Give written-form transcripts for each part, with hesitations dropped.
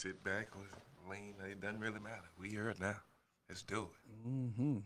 Sit back or lean. It doesn't really matter. We here now. Let's do it. Mm-hmm.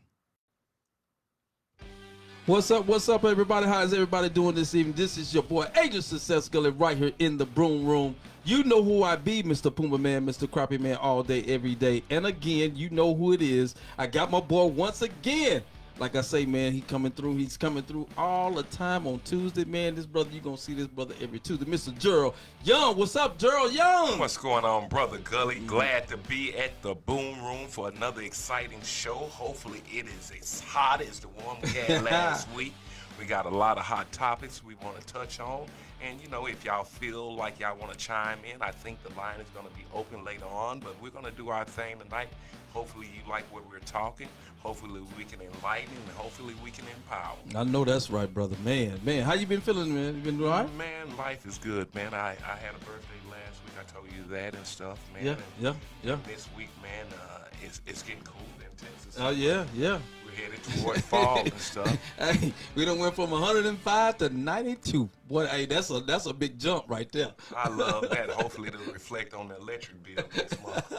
What's up, everybody? How is everybody doing this evening? This is your boy, Agent Success Gully, right here in the Broom Room. You know who I be, Mr. Puma Man, Mr. Crappie Man, all day, every day. And again, you know who it is. I got my boy once again. Like I say, man, he's coming through all the time on Tuesday, man. This brother, you gonna see this brother every Tuesday. Mr. Gerald Young, what's up, Gerald Young? What's going on, Brother Gully? Glad to be at the Boom Room for another exciting show. Hopefully it is as hot as the one we had last week. We got a lot of hot topics we want to touch on. And, you know, if y'all feel like y'all want to chime in, I think the line is going to be open later on. But we're going to do our thing tonight. Hopefully you like what we're talking. Hopefully we can enlighten and hopefully we can empower. I know that's right, brother. Man, how you been feeling, man? You been all right? Man, life is good, man. I had a birthday last week. I told you that and stuff, man. Yeah. This week, man, it's getting cold in Texas. Oh, yeah. We're headed toward fall and stuff. Hey, we done went from 105 to 92. Boy, hey, that's a big jump right there. I love that. Hopefully it'll reflect on the electric bill next month.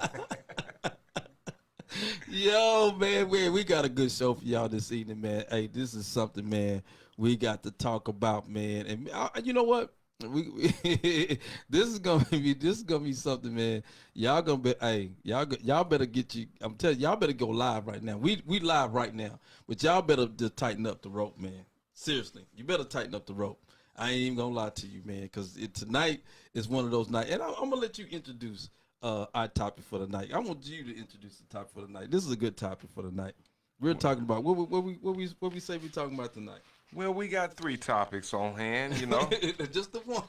Yo, man, we got a good show for y'all this evening, man. Hey, this is something, man, we got to talk about, man. And you know what? This is gonna be something, man. Y'all gonna be, hey, y'all better get you. I'm telling y'all better go live right now. We live right now, but y'all better just tighten up the rope, man. Seriously, you better tighten up the rope. I ain't even gonna lie to you, man, because tonight is one of those nights, and I'm gonna let you introduce our topic for the night. I want you to introduce the topic for the night. This is a good topic for the night. We're talking about what we say we talking about tonight. Well, we got 3 topics on hand, you know. Just the one.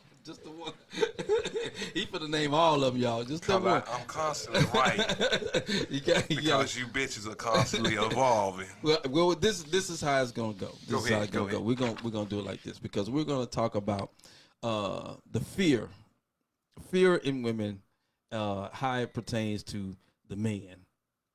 He put the name all of them, y'all. Just the one. I'm constantly right. Because you bitches are constantly evolving. Well, this is how it's gonna go. This is how it's gonna go. We're gonna do it like this because we're gonna talk about the fear in women, how it pertains to the man.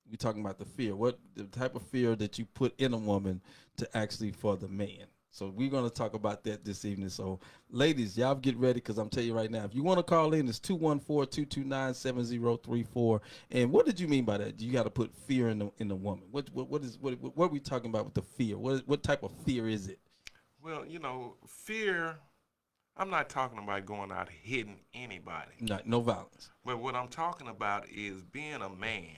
We're talking about the fear, what the type of fear that you put in a woman to actually for the man. So we're going to talk about that this evening. So, ladies, y'all get ready because I'm telling you right now, if you want to call in, it's 214-229-7034. And what did you mean by that? You got to put fear in the woman. What are we talking about with the fear? What type of fear is it? Well, you know, fear, I'm not talking about going out hitting anybody. No violence. But what I'm talking about is being a man.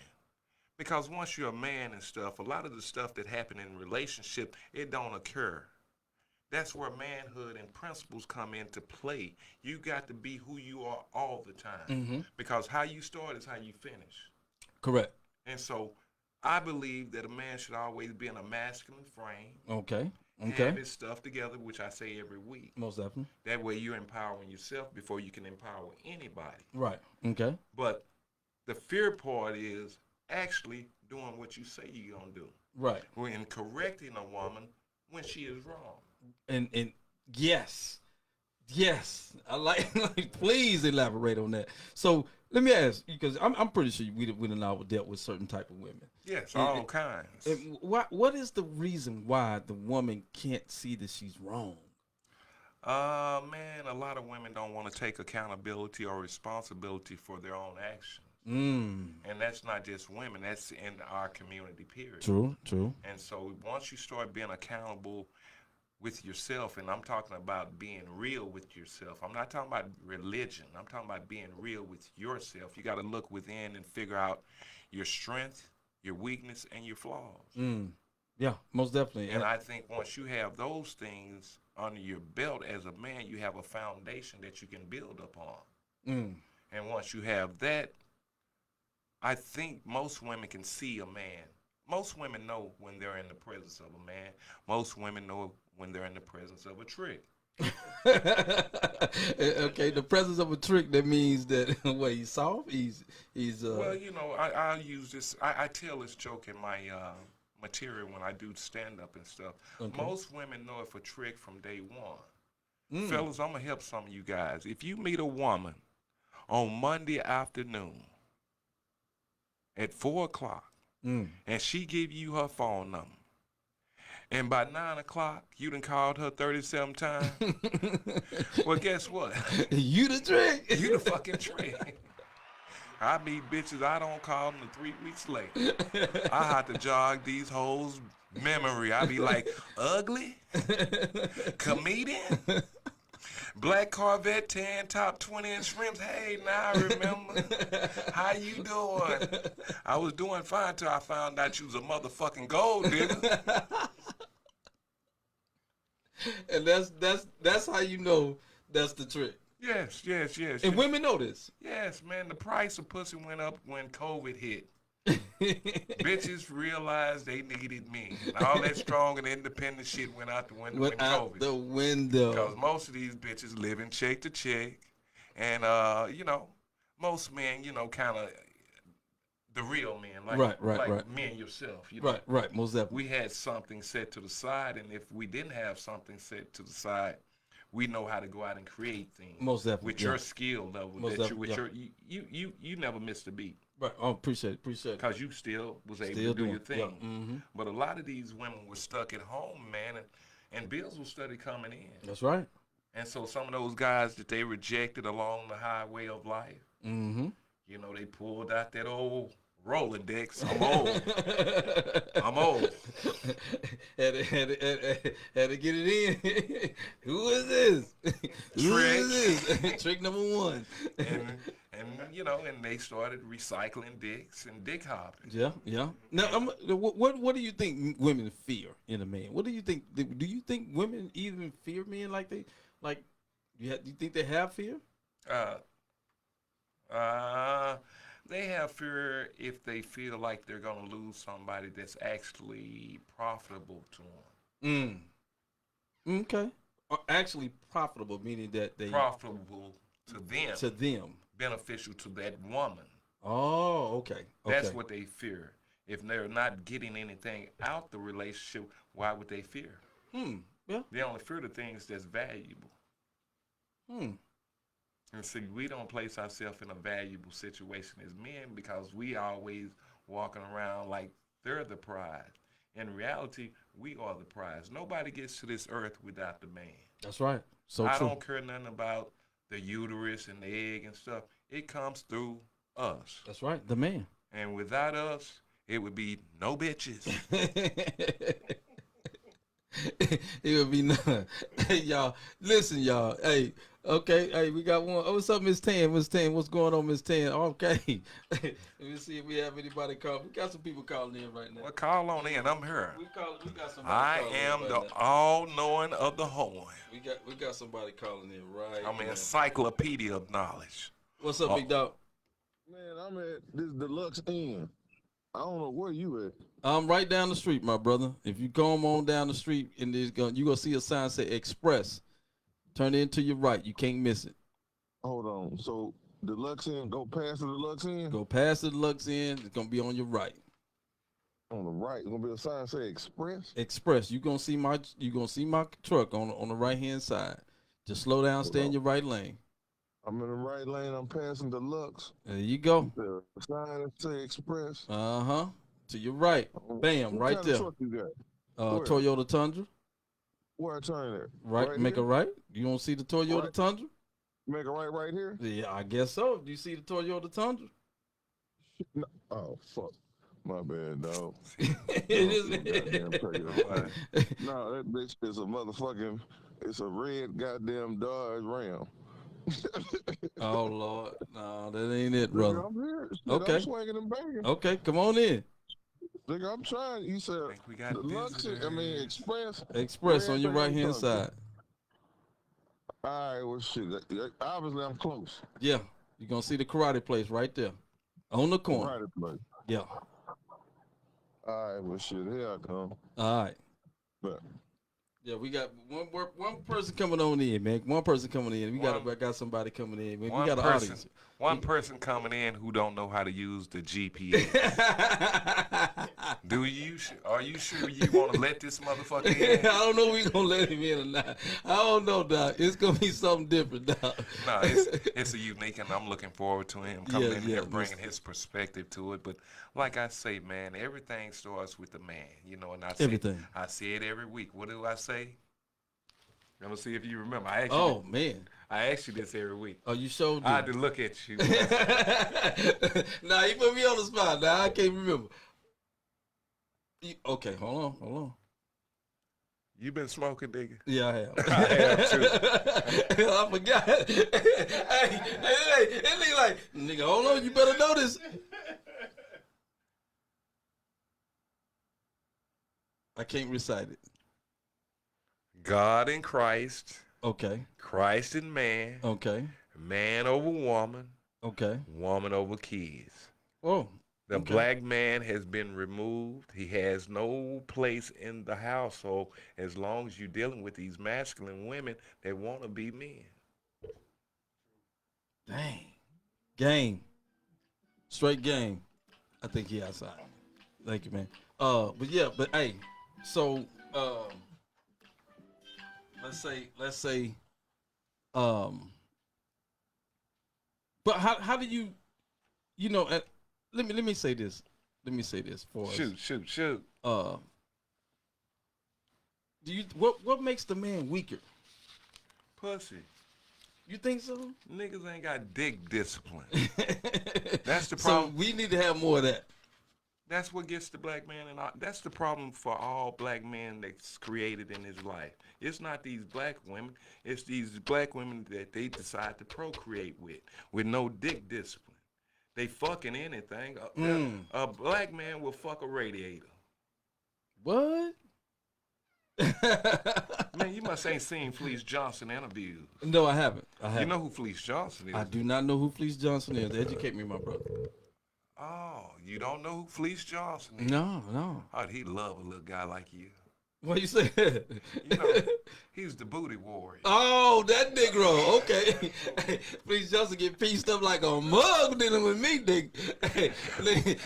Because once you're a man and stuff, a lot of the stuff that happen in relationship, it don't occur. That's where manhood and principles come into play. You got to be who you are all the time. Mm-hmm. Because how you start is how you finish. Correct. And so I believe that a man should always be in a masculine frame. Okay. Have his stuff together, which I say every week. Most definitely. That way you're empowering yourself before you can empower anybody. Right. Okay. But the fear part is actually doing what you say you're going to do. Right. When correcting a woman when she is wrong. And yes, I like please elaborate on that. So let me ask, because I'm pretty sure we done all dealt with certain type of women. Yes, all kinds. And what is the reason why the woman can't see that she's wrong? Man, a lot of women don't want to take accountability or responsibility for their own actions. And that's not just women, that's in our community, period. True. And so once you start being accountable with yourself, and I'm talking about being real with yourself. I'm not talking about religion. I'm talking about being real with yourself. You got to look within and figure out your strength, your weakness, and your flaws. Yeah, most definitely. And I think once you have those things under your belt as a man, you have a foundation that you can build upon. And once you have that, I think most women can see a man. Most women know when they're in the presence of a man. Most women know when they're in the presence of a trick. Okay, the presence of a trick, that means that he's soft. He's Well, you know, I'll use this. I tell this joke in my material when I do stand up and stuff. Okay. Most women know if a trick from day one. Fellas, I'm gonna help some of you guys. If you meet a woman on Monday afternoon at 4:00 and she give you her phone number, and by 9 o'clock, you done called her 37 times. Well, guess what? You the trick. You the fucking trick. I meet bitches, I don't call them 3 weeks later. I have to jog these hoes' memory. I be like, ugly, comedian, black Corvette 10, top 20 in shrimps. Hey, now I remember. How you doing? I was doing fine till I found out you was a motherfucking gold digger. And that's how you know that's the trick. Yes. And women know this. Yes, man, the price of pussy went up when COVID hit. Bitches realized they needed me. And all that strong and independent shit went out the window when out COVID. the window. Because most of these bitches living check to check. And, most men, kind of the real men. Like, right. me and yourself. Right, most definitely. We had something set to the side. And if we didn't have something set to the side, we know how to go out and create things. Most definitely. With your skill level. Most definitely. You never missed a beat. Right. Oh, appreciate it. Because you still was able to do your thing. Yeah. Mm-hmm. But a lot of these women were stuck at home, man, and bills were steady coming in. That's right. And so some of those guys that they rejected along the highway of life, mm-hmm. They pulled out that old Rolodex. I'm old. had to get it in. Who is this? Who is this? Trick number one. And they started recycling dicks and dick hopping. Yeah. Now, what do you think women fear in a man? What do you think? Do you think women even fear men like they like? Do you think they have fear? They have fear if they feel like they're gonna lose somebody that's actually profitable to them. Okay. Or actually profitable, meaning that they profitable to them. To them. Beneficial to that woman. Oh, okay. That's what they fear. If they're not getting anything out the relationship, why would they fear? Yeah. They only fear the things that's valuable. And see, we don't place ourselves in a valuable situation as men because we always walking around like they're the prize. In reality, we are the prize. Nobody gets to this earth without the man. That's right. So I true. don't care nothing about the uterus and the egg and stuff. It comes through us. That's right, the man. And without us, it would be no bitches. It would be none. Hey, y'all. Listen, y'all. Hey, okay. Hey, we got one. Oh, what's up, Miss Tan? Miss Tan, what's going on, Miss Tan? Okay. Let me see if we have anybody call. We got some people calling in right now. Well, call on in. I'm here. We got somebody I calling am in the right now. all-knowing of the horn. We got somebody calling in right I'm an now. encyclopedia of knowledge. What's up, big dog? Man, I'm at this Deluxe Inn. I don't know where you at. I'm right down the street, my brother. If you come on down the street and you're gonna see a sign say Express. Turn it to your right. You can't miss it. Hold on. So Deluxe Inn, go past the Deluxe Inn? Go past the Deluxe Inn. It's gonna be on your right. On the right, it's gonna be a sign say Express. Express. You gonna see my truck on the right hand side. Just slow down, stay in your right lane. I'm in the right lane. I'm passing Deluxe. There you go. The sign that say Express. To your right. Bam, right there. What truck you got? Toyota Tundra. Where I turn at? Right, make here? a right. You don't see the Toyota Tundra? Make a right here? Yeah, I guess so. Do you see the Toyota Tundra? No. Oh, fuck. My bad, dog. It is. No, that bitch is a motherfucking, it's a red goddamn Dodge Ram. Oh, Lord. No, that ain't it, brother. Nigga, I'm here. Okay. I'm swinging and banging. Okay, come on in. Nigga, I'm trying. You said We got Express. Express on your right-hand side. All right, well, shit. Obviously, I'm close. Yeah, you're going to see the karate place right there on the corner. Karate place. Yeah. All right, well, shit, here I come. All right. But yeah, we got one person coming on in, man. One person coming in. We got somebody coming in. Man. We got an audience. One person coming in who don't know how to use the GPS. Are you sure you want to let this motherfucker in? I don't know if we gonna let him in or not. I don't know, Doc. It's gonna be something different, Doc. No, it's a unique, and I'm looking forward to him coming in here bringing his perspective to it. But like I say, man, everything starts with the man, and I say it every week. What do I say? I'm gonna see if you remember. I I ask you this every week. Oh, you showed I me. had to look at you. Nah, you put me on the spot. Now I can't remember. Okay, hold on. You been smoking, nigga? Yeah, I have. I have too. I forgot. Hey, that nigga like, nigga, hold on, you better know this. I can't recite it. God in Christ, Okay, Christ in man, okay, man over woman, okay. woman over kids. Oh, The okay. black man has been removed. He has no place in the household as long as you're dealing with these masculine women that want to be men. Dang. Game. Straight game. I think he outside. Thank you, man. But yeah, but hey, so let's say but how do you know let me say this. Let me say this for us. Shoot. Do you what makes the man weaker? Pussy. You think so? Niggas ain't got dick discipline. That's the So problem. we need to have more of that. That's what gets the black man, and that's the problem for all black men that's created in his life. It's not these black women. It's these black women that they decide to procreate with no dick discipline. They fucking anything. A black man will fuck a radiator. What? Man, you must ain't seen Fleece Johnson interviews. No, I haven't. You know who Fleece Johnson is? I do not know who Fleece Johnson is. Educate me, my brother. Oh, you don't know who Fleece Johnson is? No. Oh, he love a little guy like you. What you say? You know, he's the booty warrior. Oh, that Negro. Okay. Fleece Johnson get pieced up like a mug dealing with me, nigga. Hey,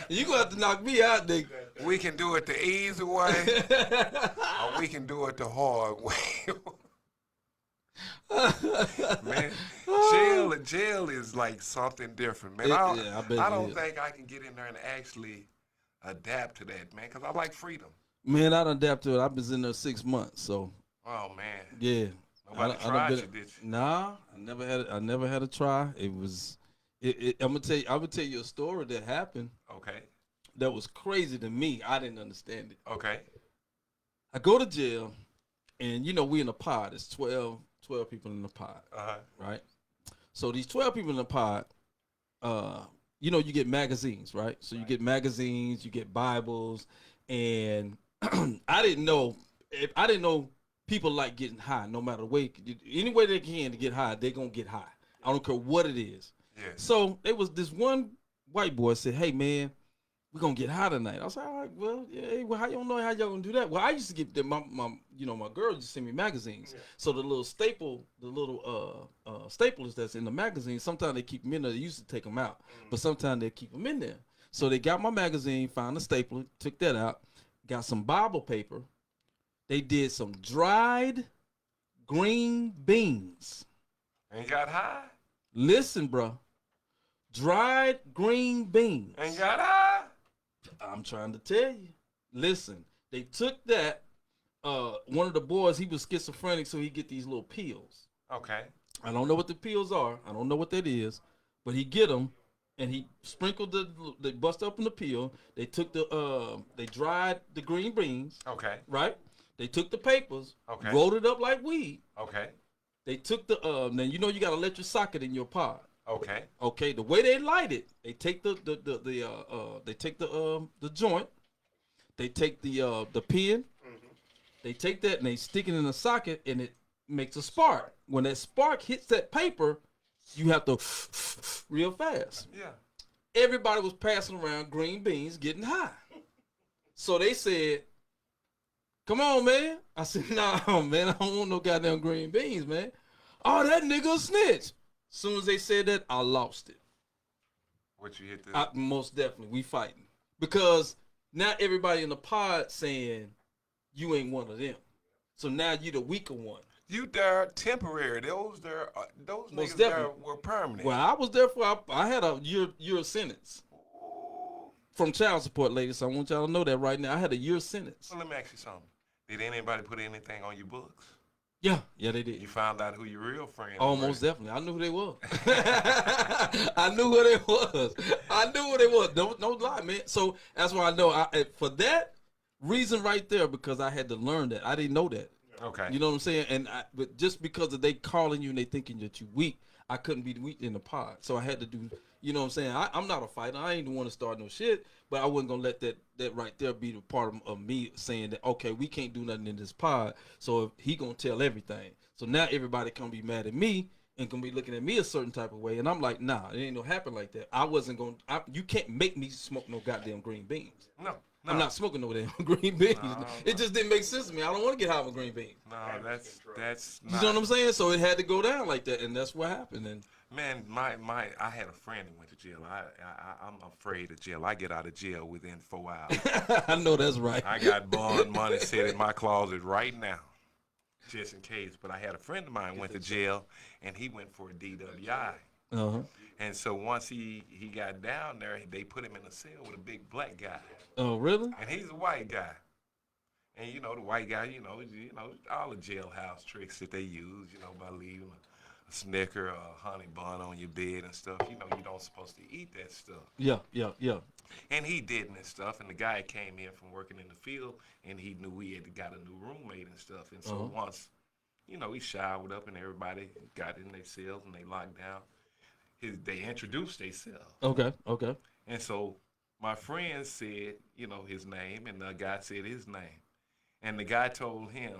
you gonna have to knock me out, nigga. We can do it the easy way, or we can do it the hard way. Man, jail is like something different, man. I don't think I can get in there and actually adapt to that, man, because I like freedom. Man, I done adapt to it. I've been in there 6 months, so. Oh man. Yeah. Nobody tried you, did you? Nah, I never had a try. It was. I'm gonna tell you a story that happened. Okay. That was crazy to me. I didn't understand it. Okay. I go to jail, and we in a pod. It's 12 people in the pod, right? So these 12 people in the pod, you get magazines, right? So you get magazines, you get Bibles, and I didn't know people like getting high. No matter the way, any way they can to get high, they're gonna get high. I don't care what it is. Yeah. So it was this one white boy said, "Hey man, we're gonna get high tonight." I was like, "All right, well, yeah, well, how y'all know how y'all gonna do that?" Well, I used to get them, my girl used to send me magazines. Yeah. So the little staplers that's in the magazine, sometimes they keep them in there. They used to take them out, but sometimes they keep them in there. So they got my magazine, found a stapler, took that out, got some Bible paper. They did some dried green beans. And got high? Listen, bro. Dried green beans. And got high? I'm trying to tell you. Listen, they took that. One of the boys, he was schizophrenic, so he get these little pills. Okay. I don't know what the pills are. I don't know what that is, but he get them, and he sprinkled they bust open the pill. They took they dried the green beans. Okay. Right? They took the papers. Okay. Rolled it up like weed. Okay. They took then you got an electric socket in your pod. Okay. Okay. The way they light it, they take the joint. They take the pin. Mm-hmm. They take that and they stick it in the socket, and it makes a spark. When that spark hits that paper, you have to real fast. Yeah. Everybody was passing around green beans, getting high. So they said, "Come on, man." I said, "Nah, man, I don't want no goddamn green beans, man." "Oh, that nigga a snitch." Soon as they said that, I lost it. What you hit the? Most definitely, we fighting. Because now everybody in the pod saying, you ain't one of them. So now you the weaker one. You there temporary. Those niggas definitely. there were permanent. Well, I was there I had a year sentence. From child support, ladies. So I want y'all to know that right now. I had a year sentence. Well, let me ask you something. Did anybody put anything on your books? Yeah, yeah, they did. You found out who your real friends Oh, were. most definitely. I knew who they was. I knew who they was. I knew who they was. No lie, man. So that's why I know. For that reason right there, because I had to learn that. I didn't know that. Okay. You know what I'm saying? But just because of they calling you and they thinking that you weak, I couldn't be weak in the pod. So I had to do. You know what I'm saying? I'm not a fighter. I ain't the one to start no shit. But I wasn't gonna let that right there be the part of me saying that okay, we can't do nothing in this pod. So if he gonna tell everything. So now everybody can be mad at me and gonna be looking at me a certain type of way. And I'm like, nah, it ain't gonna happen like that. I wasn't gonna. You can't make me smoke no goddamn green beans. No. I'm not smoking no damn green beans. No. It just didn't make sense to me. I don't want to get high with green beans. No, that's You not. know what I'm saying? So it had to go down like that, and that's what happened. And Man, I had a friend that went to jail. I'm afraid of jail. I get out of jail within 4 hours. I know that's right. I got bond money sitting in my closet right now, just in case. But I had a friend of mine went to jail, and he went for a DWI. Uh-huh. And so once he got down there, they put him in a cell with a big black guy, Oh, really? and he's a white guy. And the white guy, all the jailhouse tricks that they use, by leaving a Snicker or a honey bun on your bed and stuff. You don't supposed to eat that stuff. Yeah. And he didn't and stuff. And the guy came in from working in the field, and he knew he had got a new roommate and stuff. And so once, he showered up and everybody got in their cells and they locked down. They introduced themselves. Okay. And so my friend said, his name, and the guy said his name. And the guy told him,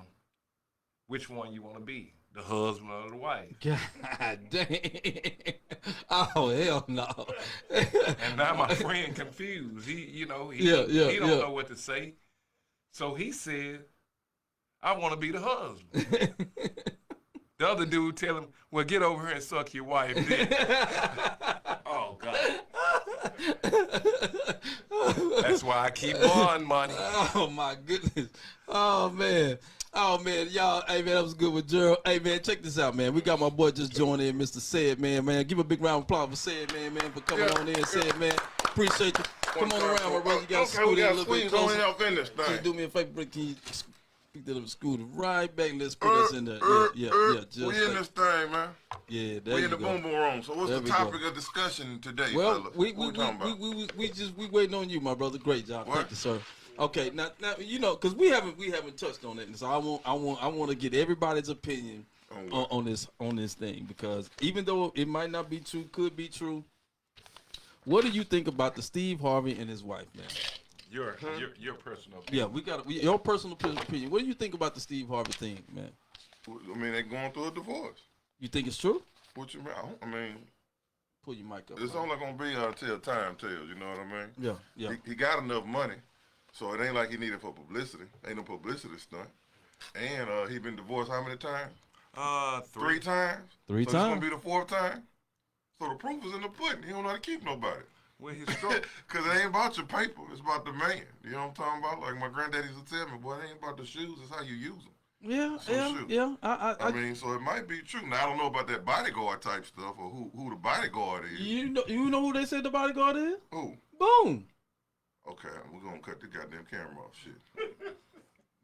which one you want to be, the husband or the wife? God dang. Oh, hell no. And now my friend confused. He don't know what to say. So he said, I want to be the husband. The other dude tell him, well, get over here and suck your wife dick. Oh, God. That's why I keep on money. Oh, my goodness. Oh, man. Y'all, hey, man, that was good with Gerald. Hey, man, check this out, man. We got my boy just joined in, Mr. Said, man. Give a big round of applause for Said, man, for coming on in. Said, man, appreciate you. Come on around, my brother. You got to scoot in a little bit closer. Can you do me a favor, can you speak to the scooter right back? Let's put us in there. Yeah. We in this thing, man. Yeah, there we you in the go. boom boom room. So what's There the we topic go. of discussion today, Well, fellas? we What talking about? we waiting on you, my brother. Great job, What? thank you, sir. Okay, now because we haven't touched on it, and so I want to get everybody's opinion on this thing, because even though it might not be true, could be true. What do you think about the Steve Harvey and his wife, man? Your personal opinion. Yeah, your personal opinion. What do you think about the Steve Harvey thing, man? I mean, they're going through a divorce. You think it's true? What you mean? I mean, Pull your mic up. it's man. only gonna be until time tells. You know what I mean? Yeah. He got enough money, so it ain't like he needed for publicity. Ain't no publicity stunt. And he been divorced how many times? 3 times. Three so times. It's gonna be the 4th time. So the proof is in the pudding. He don't know how to keep nobody. Well, his stroke. Cause it ain't about your paper. It's about the man. You know what I'm talking about? Like my granddaddy used to tell me, boy, it ain't about the shoes. It's how you use them. Yeah. I mean, so it might be true. Now I don't know about that bodyguard type stuff or who the bodyguard is. You know who they said the bodyguard is? Who? Boom. Okay, we're gonna cut the goddamn camera off. Shit.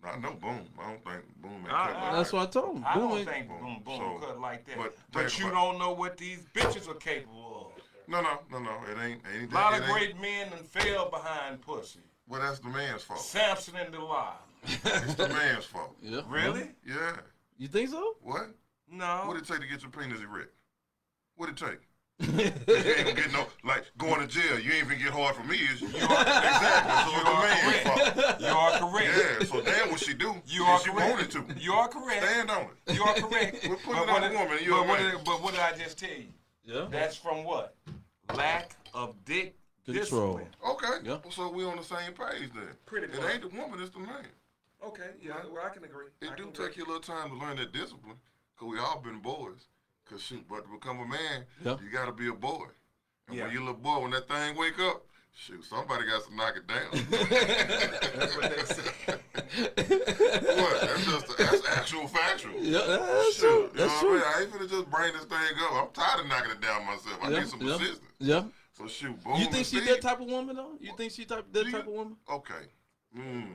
I know Boom. I don't think Boom ain't I- cut like That's that. what I told him. I Boom don't ain't- think boom So, cut like that. but But think you about- don't know what these bitches are capable of. No. It ain't A lot of it ain't- great men done fell behind pussy. Well, that's the man's fault. Samson and Delilah. It's the man's fault. Yeah. Really? Yeah. You think so? What? No. What it take to get your penis erect? What it take? You ain't gonna get no, like, going to jail. You ain't even get hard for me, is you? Exactly. So it's the man's fault. You are correct. Yeah, so damn what she do. You if are she correct. wanted to. You are correct. Stand on it. You are correct. We're putting it on a woman, you're a man. But what did I just tell you? Yeah. That's from what? Lack of dick Control. discipline. Okay. Yeah. So we on the same page then. Pretty It much. ain't the woman, it's the man. Okay, yeah, well, I can agree. It do take you a little time to learn that discipline, because we all been boys. Because shoot, but to become a man, Yeah. you got to be a boy. And Yeah. when you a little boy, when that thing wake up, shoot, somebody got to knock it down. That's what they say. What? That's actual factual. Yeah, that's Shoot, true. you know That's what true. I mean? I ain't finna just bring this thing up. I'm tired of knocking it down myself. I need some assistance. Yeah. So shoot, boom. You think and she Steve- that type of woman though? You think she that type of woman? Okay. Ooh.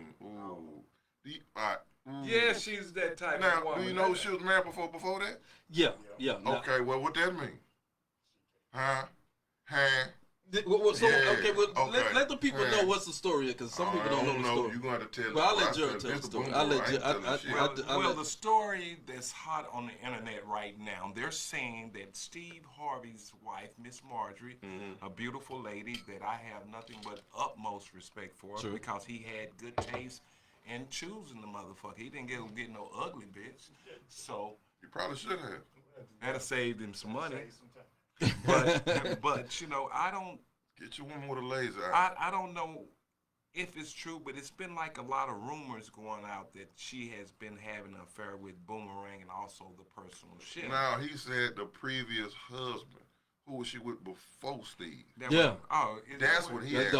All right. Yeah, she's that type Now, of woman. do you know she was married before that? Yeah. Okay, well, what that mean? Huh? So, Yeah, okay, well, okay. let the people know what's the story, because some people don't know the story. You're going to tell. Well, I'll let Gerald tell the story. Well, the story that's hot on the internet right now, they're saying that Steve Harvey's wife, Miss Marjorie, a beautiful lady that I have nothing but utmost respect for, because he had good taste in choosing the motherfucker. He didn't get no ugly bitch. So you probably should have. That'd have saved him some money. But you know, I don't get your woman with a laser eye. I don't know if it's true, but it's been like a lot of rumors going out that she has been having an affair with Boomerang and also the personal shit. Now he said the previous husband. Who was she with before Steve? That's what he asked.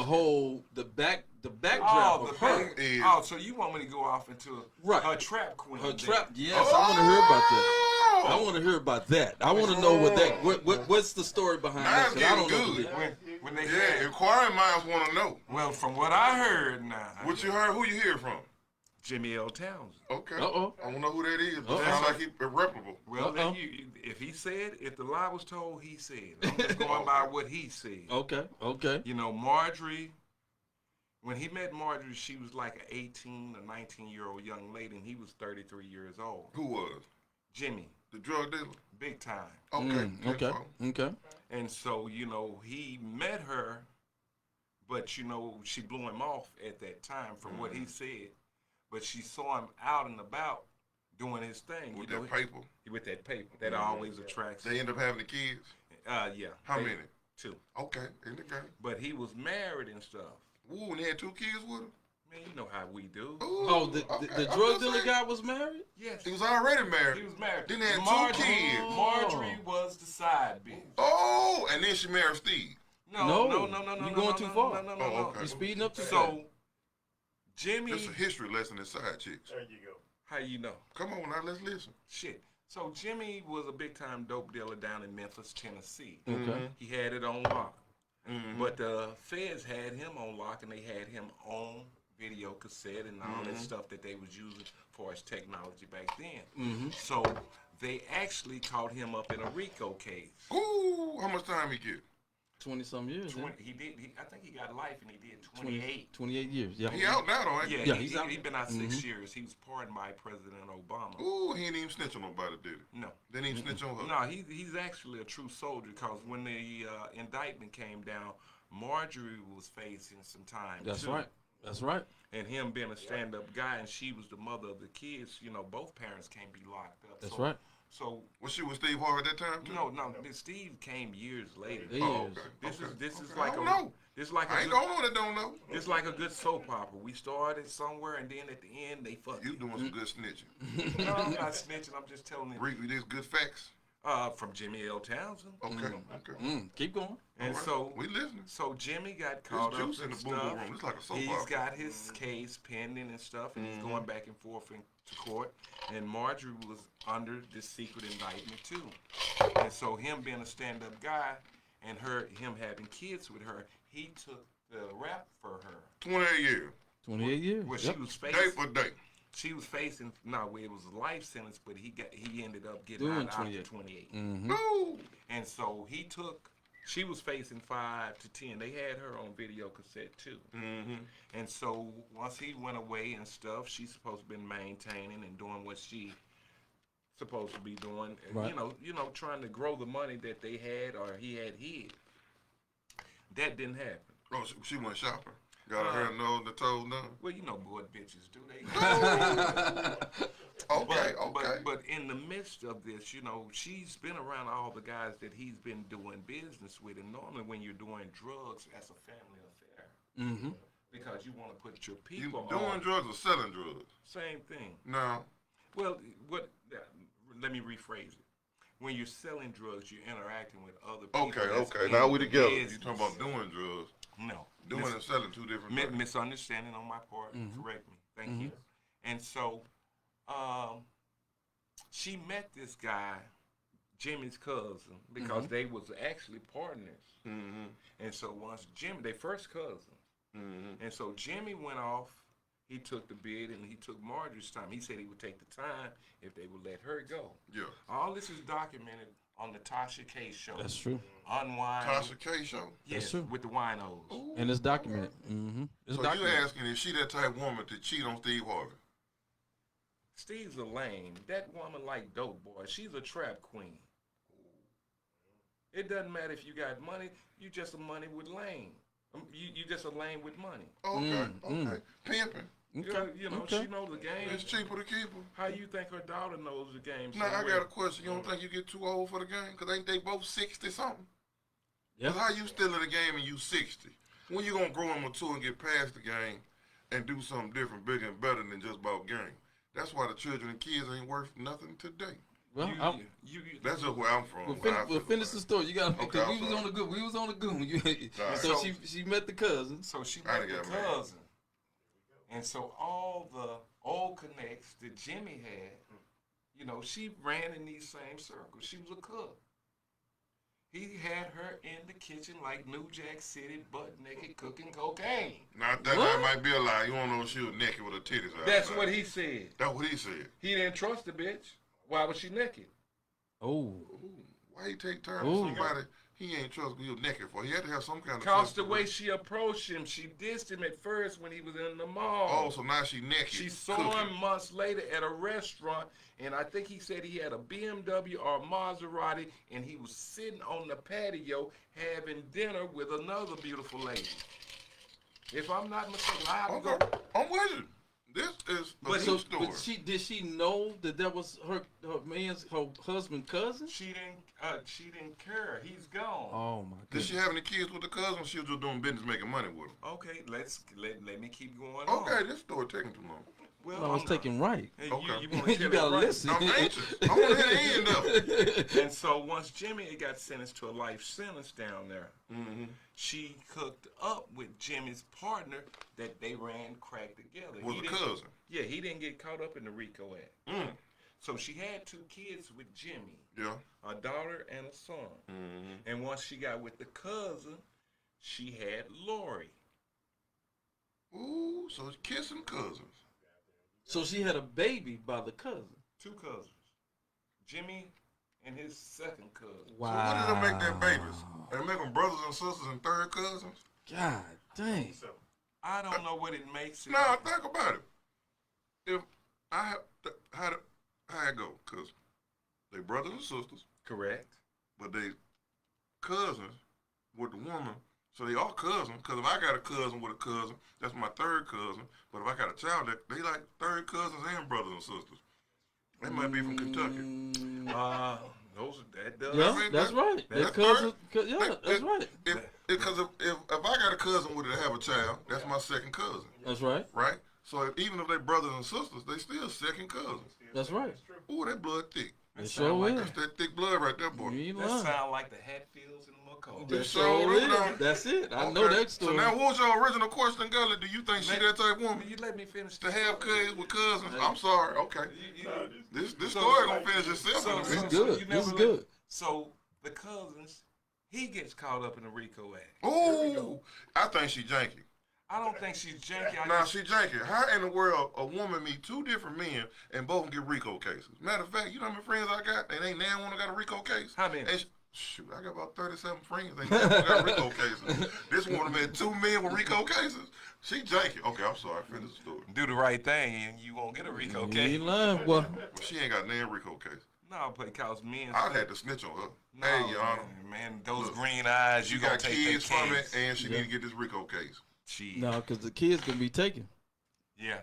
The backdrop of her is. So you want me to go off into her trap queen? Her trap. Yes, I want to hear about that. I want to hear about that. I want to know what's the story behind that. I don't know. When they inquiring minds want to know. Well, from what I heard now. What you heard? Who you hear from? Jimmy L. Townsend. Okay. I don't know who that is. But sounds like he's irreparable. Well, then if he said, if the lie was told, he said. I'm just going by what he said. Okay. You know, Marjorie, when he met Marjorie, she was like an 18 or 19-year-old young lady, and he was 33 years old. Who was? Jimmy. The drug dealer? Big time. Okay. And so, you know, he met her, but, you know, she blew him off at that time from what he said. But she saw him out and about doing his thing. With that paper? With that paper. That always attracts. They end up having the kids? Yeah. How many? 2. Okay, in the game. But he was married and stuff. Ooh, and he had 2 kids with him? Man, you know how we do. Ooh, the drug dealer guy was married? Yes. He was already married. He was married. Then he had 2 kids. Marjorie was the side bitch. Oh, and then she married Steve. No. You're going too far. No. Okay. You're speeding up too fast. So, Jimmy. It's a history lesson in side chicks. There you go. How you know? Come on now, let's listen. Shit. So Jimmy was a big time dope dealer down in Memphis, Tennessee. Okay. He had it on lock. But the feds had him on lock, and they had him on video cassette and all that stuff that they was using for his technology back then. So they actually caught him up in a RICO case. Ooh, how much time he get? 20-some years. He did. I think he got life, and he did 28. 28 years. Yeah. He out now, though, ain't he? Yeah, he's out. He's been out 6 years. He was pardoned by President Obama. Ooh, he didn't even snitch on nobody, did he? No. Didn't even snitch on her? No, he's actually a true soldier, because when the indictment came down, Marjorie was facing some time. That's too. right. That's right. And him being a stand-up guy, and she was the mother of the kids. You know, both parents can't be locked up. That's right. So was she with Steve Harvey at that time too? No. Steve came years later. This is like I ain't gonna know that don't know. It's like a good soap opera. We started somewhere, and then at the end they fuck. You doing some good snitching? No, I'm not snitching. I'm just telling you. Read these good facts. From Jimmy L. Townsend. Okay. Keep going. And right. so we listening. So Jimmy got caught up in the stuff. room. It's like a soap opera. He's got his case pending and stuff, and he's going back and forth into court. And Marjorie was under this secret indictment too. And so him being a stand-up guy and him having kids with her, he took the rap for her. 28 years. 28 years. Well, she was facing. Day for day. She was facing it was a life sentence, but he ended up getting out after 28. And so she was facing 5 to 10. They had her on video cassette too. And so once he went away and stuff, she's supposed to be maintaining and doing what she supposed to be doing. Right. You know, trying to grow the money that they had or he had hid. That didn't happen. Oh, she went shopping. Got her hair nose, the toes done. Well, you know, boy, bitches do they? Okay. But in the midst of this, you know, she's been around all the guys that he's been doing business with, and normally when you're doing drugs, that's a family affair. Because you want to put your people you doing drugs or selling drugs? Same thing. No. Well, let me rephrase it. When you're selling drugs, you're interacting with other people. Okay. Now we together. You talking about doing drugs? No. Doing and selling 2 different things. Misunderstanding on my part. Correct me. Thank you. And so, she met this guy, Jimmy's cousin, because they was actually partners. And so once they first cousins. And so Jimmy went off he took the bid and he took Marjorie's time. He said he would take the time if they would let her go. Yeah. All this is documented on the Tasha K show. That's true. Unwind. Tasha K show. Yes, That's true. with the winos. Ooh. And it's documented. It's So documented. you asking, is she that type of woman to cheat on Steve Harvey? Steve's a lame. That woman like dope boy. She's a trap queen. It doesn't matter if you got money. You just a money with lame. You just a lame with money. Okay, okay. Pimping. Okay. You know, Okay. she knows the game. It's cheaper to keep her. How you think her daughter knows the game? Now, I got a question. You don't think you get too old for the game? Because ain't they both 60-something? Yeah. How you still in the game and you 60? When you going to grow and mature and get past the game and do something different, bigger and better than just about game? That's why the children and kids ain't worth nothing today. Well, That's just where I'm from. we'll finish the story. You got to Okay, we was on the good. We was on the goon. So So- she met the cousin. So she I met the done got married. cousin. And so all the old connects that Jimmy had, you know, she ran in these same circles. She was a cook. He had her in the kitchen like New Jack City, butt naked, cooking cocaine. Now, that might be a lie. You don't know if she was naked with her titties out. That's what he said. That's what he said. He didn't trust the bitch. Why was she naked? Oh. Ooh, why he take turns Ooh. with somebody he ain't trust he was naked for? He had to have some kind of Because trust the for way it. she approached him, she dissed him at first when he was in the mall. Oh, so now she naked. She saw cooking. him months later at a restaurant, and I think he said he had a BMW or a Maserati, and he was sitting on the patio having dinner with another beautiful lady. If I'm not mistaken, I have to Okay, go. I'm with you. This is a But true story. but did she know that was her husband cousin? She didn't care. He's gone. Oh my Did goodness. she have any kids with the cousin? She was just doing business, making money with him. Okay, let me keep going Okay, on. this story taking too long. Well, No, I was taking right. Hey, Okay. you want to You tell gotta it right. listen. I'm anxious. I want to hear the end of it. And so once Jimmy got sentenced to a life sentence down there, Mm-hmm. she hooked up with Jimmy's partner that they ran crack together. Was He a didn't- cousin. Yeah, he didn't get caught up in the RICO Act. Mm. So she had 2 kids with Jimmy, Yeah. a daughter and a son. Mm-hmm. And once she got with the cousin, she had Lori. Ooh, so it's kissing cousins. So she had a baby by the cousin. 2 cousins. Jimmy and his second cousin. So what did they make their babies? They make them brothers and sisters and third cousins? God dang. I don't know what it makes it. Now, think about it. If I have, how it go? Because they brothers and sisters, Correct. but they cousins with the woman. So they all cousins. Because if I got a cousin with a cousin, that's my third cousin. But if I got a child, they like third cousins and brothers and sisters. They might be from Kentucky. That does. Yeah, I mean, that's right. that's That cousin. Yeah, That- that's right. Because if I got a cousin with it have a child, that's my second cousin, That's right. right? So even if they brothers and sisters, they still second cousins. That's right. Ooh, that blood thick. That It sound sure like is. That's that thick blood right there, boy. You ain't That lying. sound like the Hatfields and McCall. That sure sure is, is. though. That's it. I know Okay. that story. So now, what was your original question, Gully? Do you think she that type of woman You let me finish to have kids with cousins? I'm sorry. Okay. This So- story gonna finish itself. so- in a This is minute. good. you This is never good. So the cousins, he gets caught up in the RICO Act. Ooh, I think she janky. I don't think she's janky. Nah, she janky. How in the world a woman meet 2 different men and both can get RICO cases? Matter of fact, you know how many friends I got? And ain't now one got a RICO case. How many? And shoot, I got about 37 friends. Ain't now one got RICO cases. This woman met 2 men with RICO cases. She janky. Okay, I'm sorry. Finish the story. Do the right thing and you won't get a RICO You case. ain't lying. Well, She ain't got no RICO case. No, because men. I'd had to snitch on her. No, Hey, Your Honor. man, those Look, green eyes, She you gonna got take kids their from it, case. and she need to get this RICO case. She, no, because the kids can be taken. yeah,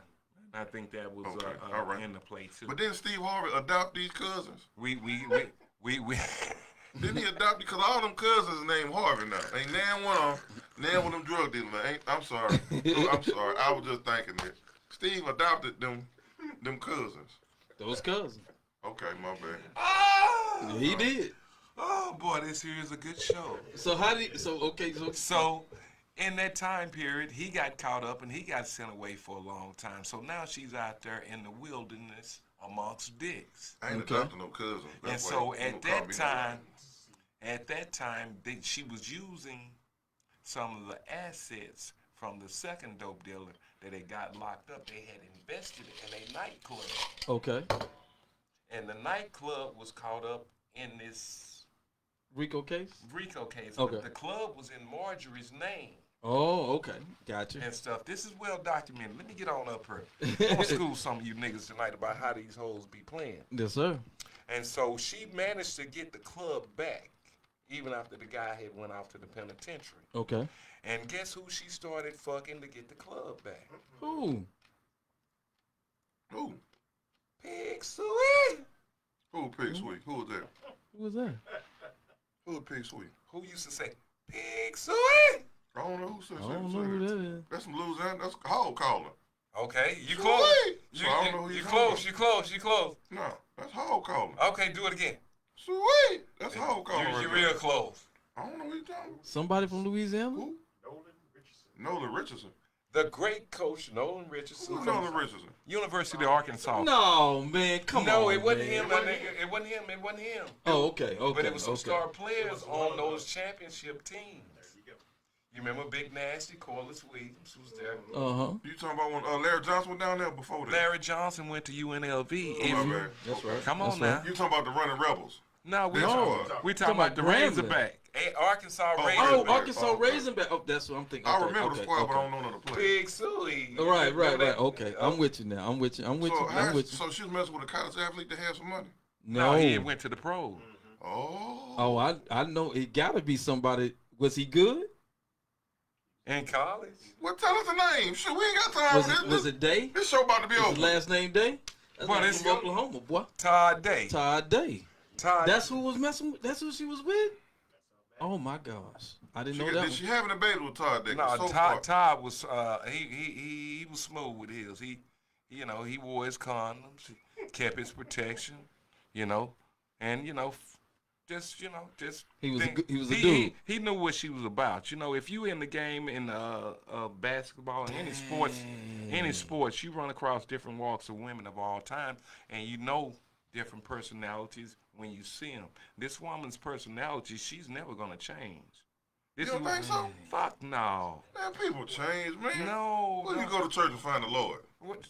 I think that was Okay, all right. in the play too. But then Steve Harvey adopt these cousins. we Didn't he adopt? Because all them cousins named Harvey now. Ain't now one of them. Now one of them drug dealers. I'm sorry. I'm sorry. I was just thinking that Steve adopted them cousins. Those cousins. Okay, my bad. oh, He did. oh boy, this here is a good show. So how did? So okay. So, in that time period, he got caught up and he got sent away for a long time. So now she's out there in the wilderness amongst dicks. I ain't Okay. adopting no cousins. And That's so why you at gonna call that me time, she was using some of the assets from the second dope dealer that they got locked up. They had invested in a nightclub. Okay. And the nightclub was caught up in this Rico case? Rico case. Okay. The club was in Marjorie's name. Oh, okay. Gotcha. And stuff. This is well documented. Let me get on up here. I'm gonna school some of you niggas tonight about how these hoes be playing. Yes, sir. And so she managed to get the club back, even after the guy had went off to the penitentiary. Okay. And guess who she started fucking to get the club back? Who? Who? Pig Sweet. Who Pig Sweet? Who was that? Who was that? Who was Pig Sweet? Who used to say, Pig Sweet? I don't know who said I don't know who that is. That's some Louisiana. That's Hog Calling. Okay, you Sweet. close. So I don't know who You you're close, talking you close. No, that's Hog Calling. Okay, do it again. Sweet. That's Hog Calling. You're right real there. close. I don't know who you're talking about. Somebody from Louisiana? Who? Nolan Richardson. The great coach, Nolan Richardson. Who's Nolan Richardson? University of Arkansas. No, man. Come on. No, it wasn't man. him, my nigga. It wasn't him. It wasn't him. Oh, okay. Okay. But it was some okay. star players on those championship teams. You remember Big Nasty, Corliss Williams was there. Uh-huh. You talking about when Larry Johnson was down there before that? Larry Johnson went to UNLV. Oh, my bad. That's right. Come on That's now. right. You talking about the Running Rebels? No, we That's talking Talking about the about Grambling. Razorback. Arkansas Oh, Razorback. Oh, Razorback. Arkansas Okay. Razorback. Oh, that's what I'm thinking. I Okay, remember okay, the squad, but I okay. don't know none of the players. Big Suey. Right. Okay. I'm with you now. I'm with you. I'm with you. I'm with you. So she was messing with a college athlete to have some money? No, No. he went to the pros. Oh. Oh, I know. It got to be somebody. Was he good? In college? Well, tell us the name. Shit, we ain't got time Was for it, this. was it Day? This show about to be Was over. his last name Day? That's Well, like it's from Oklahoma, boy. Todd Day. Todd Day. Todd. That's who was messing with. That's who she was with? Oh, my gosh. I didn't know that Did one. she having a baby with Todd Dick? No, So far. Todd was he was smooth with his. He he wore his condoms, he kept his protection, and just He was a think- good- he was a dude. He knew what she was about. If you in the game in basketball and any sports, you run across different walks of women of all time, and you know different personalities when you see them. This woman's personality, she's never gonna change. You don't think so? Fuck no. Man, people change, man. No. Well, you go to church and find the Lord. What?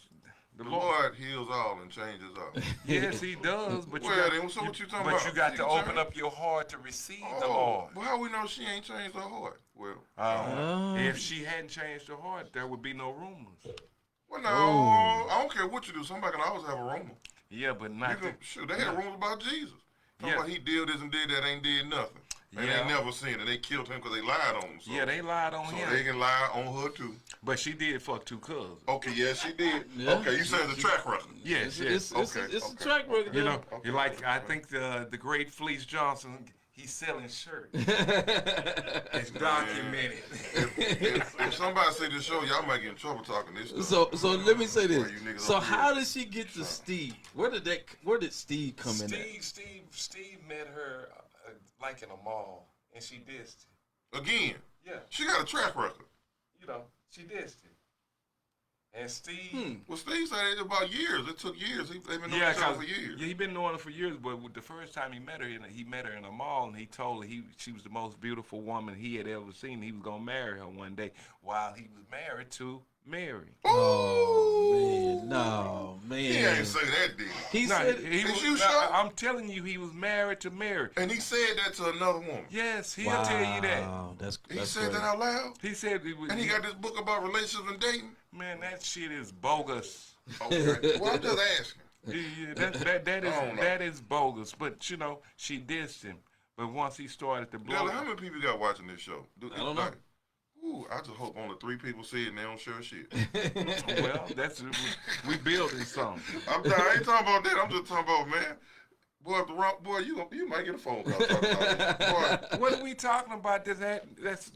The The Lord. Lord heals all and changes all. Yes, he does. But you Well, got, then, so what you talking but about? you got She to open changed? up your heart to receive the Oh, Lord. well, how we know she ain't changed her heart? Well, If she hadn't changed her heart, there would be no rumors. well, no, Oh. I don't care what you do. Somebody can always have a rumor. Yeah, but You not. can, shoot, they had rumors about Jesus. Talking Yeah. about he did this and did that, ain't did nothing. And Yeah. they never seen it. They killed him because they lied on him. So, Yeah, they lied on so him. they can lie on her too. But she did fuck two cousins. Okay, yes, she did. Yeah. Okay, you said it's a track record. Yes, It's yes. a Okay. track record. You yeah. know, you like. I think the great Fleece Johnson. He's selling shirts. It's documented. If somebody see this show, y'all might get in trouble talking this stuff. So let me say this. Boy, you niggas So up here. how did she get to Steve? Where did Steve come in at? Steve met her like in a mall, and she dissed it. Again, Yeah, she got a track record. she dissed it. And Steve, Well, Steve said it about years. It took years. They've been knowing yeah, each other cause for years. he been knowing her for years. But the first time he met her in a mall, and he told her she was the most beautiful woman he had ever seen. He was gonna marry her one day, while he was married to Mary. Oh man, no man. He ain't say that, did he? He Nah, said, he Is was, you nah, sure? I'm telling you, he was married to Mary. And he said that to another woman. Yes, he'll tell you that. Wow, that's He said great. that out loud. He said it was. And he got this book about relationships and dating. Man, that shit is bogus. Okay. Well, I'm just asking. Yeah, don't know. that is bogus. But she dissed him. But once he started to blow, Della, how many people you got watching this show? I don't know. Ooh, I just hope only 3 people see it and they don't share shit. well, we building something. I ain't talking about that. I'm just talking about, man. Boy, if the wrong boy, you might get a phone call talking about this. Boy, What are we talking about? That's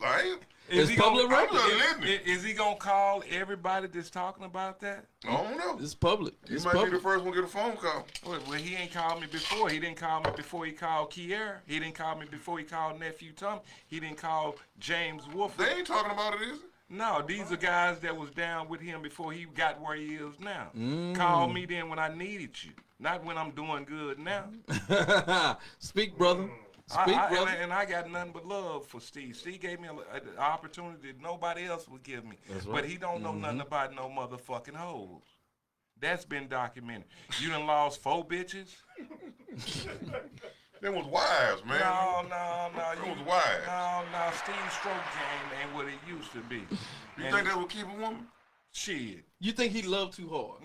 I ain't. It's public I'm record. just listening. Is he gonna call everybody that's talking about that? I don't know. It's public. You It's might be the public. first one to get a phone call. Well, he ain't called me before. He didn't call me before he called Kier. He didn't call me before he called nephew Tom. He didn't call James Wolf. They ain't talking about it, is it? No, these are guys that was down with him before he got where he is now. Mm. Call me then when I needed you, not when I'm doing good now. Speak, brother. Speak, brother. And I got nothing but love for Steve. Steve gave me an opportunity that nobody else would give me. That's right. But he don't know nothing about no motherfucking hoes. That's been documented. You done lost 4 bitches? Them was wives, man. No. Them was wives. No. Steve's stroke game ain't what it used to be. You think that would keep a woman? Shit. You think he loved too hard?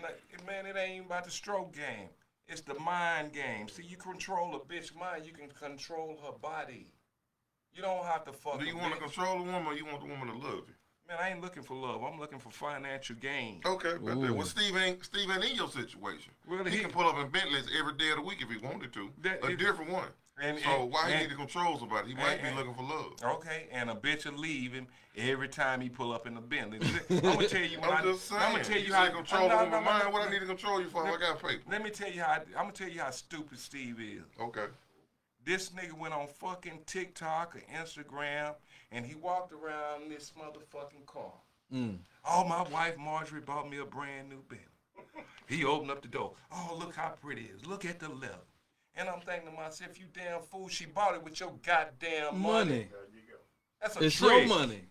Man, it ain't even about the stroke game. It's the mind game. See, you control a bitch mind, you can control her body. You don't have to fuck. Do you want to control a woman, or you want the woman to love you? Man, I ain't looking for love. I'm looking for financial gain. Okay, but well, Steve ain't in your situation. Really, he can pull up in Bentleys every day of the week if he wanted to. A different one. So why he need to control somebody? He might be looking for love. Okay, and a bitch will leave him every time he pull up in the Bentley. I'm gonna tell you. I'm gonna tell you how to control a woman's mind. What I need to control you for? I got paper. Let me tell you how. I'm gonna tell you how stupid Steve is. Okay. This nigga went on fucking TikTok or Instagram, and he walked around this motherfucking car. Oh, my wife Marjorie bought me a brand new Bentley. He opened up the door. Oh, look how pretty it is. Look at the leather. And I'm thinking to myself, you damn fool, she bought it with your goddamn money. There you go. That's a it's trick. your money.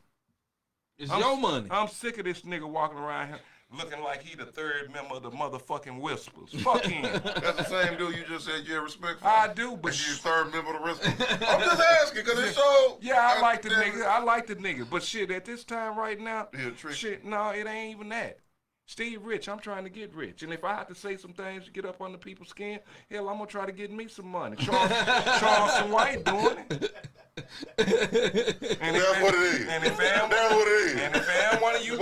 It's your money. I'm sick of this nigga walking around here looking like he the third member of the motherfucking Whispers. Fuck him. That's the same dude you just said you have respect for. I do, but he's third member of the Whispers. I'm just asking because it's so. Yeah, I like the nigga. I like the nigga. But shit, at this time right now, shit, no, it ain't even that. Steve rich, I'm trying to get rich. And if I have to say some things to get up under people's skin, hell, I'm going to try to get me some money. Charleston White doing it. And that's what it is. And if one of you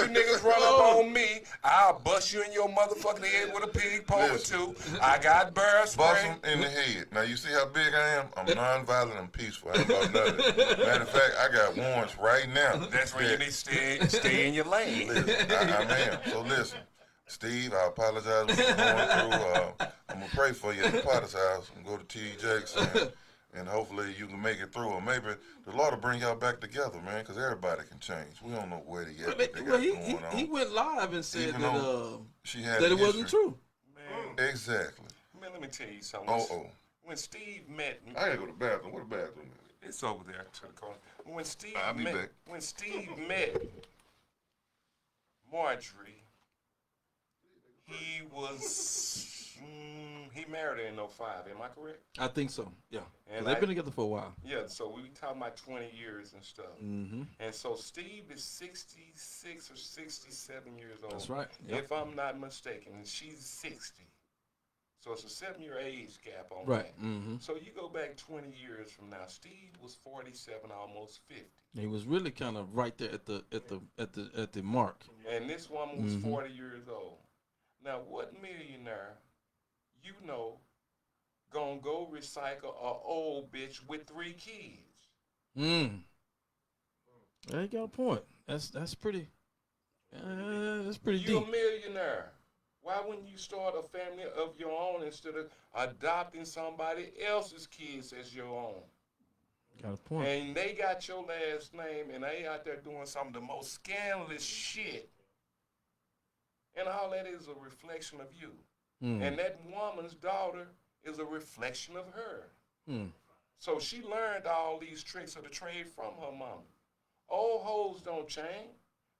niggas run up on me, I'll bust you in your motherfucking head with a pig poker too. I got bear spray. Bust him in the head. Now you see how big I am? I'm nonviolent and peaceful. I ain't about nothing. Matter of fact, I got warrants right now. That's where you need to stay in your lane. Listen, I am. So listen, Steve, I apologize for what you're going through. I'm going to pray for you at the Potter's house and go to T.E. Jackson. And hopefully you can make it through, or maybe the Lord will bring y'all back together, man, because everybody can change. We don't know where they at, going on. He went live and said even that it wasn't true. Man, exactly. Man, let me tell you something. When Steve met me, I gotta go to the bathroom. Where the bathroom is? It's over there to the corner. When Steve met Marjorie, he was. He married her in 05, am I correct? I think so, yeah. And they've been together for a while. Yeah, so we talking about 20 years and stuff. Mm-hmm. And so Steve is 66 or 67 years old. That's right. Yep. If I'm not mistaken, and she's 60. So it's a 7-year age gap on right. that. Mm-hmm. So you go back 20 years from now, Steve was 47, almost 50. He was really kind of right there at the mark. And this woman was 40 years old. Now, what millionaire you know gonna go recycle a old bitch with 3 kids? There you got a point. That's pretty. That's pretty deep. You a millionaire. Why wouldn't you start a family of your own instead of adopting somebody else's kids as your own? Got a point. And they got your last name, and they out there doing some of the most scandalous shit. And all that is a reflection of you. And that woman's daughter is a reflection of her. So she learned all these tricks of the trade from her mama. Old hoes don't change.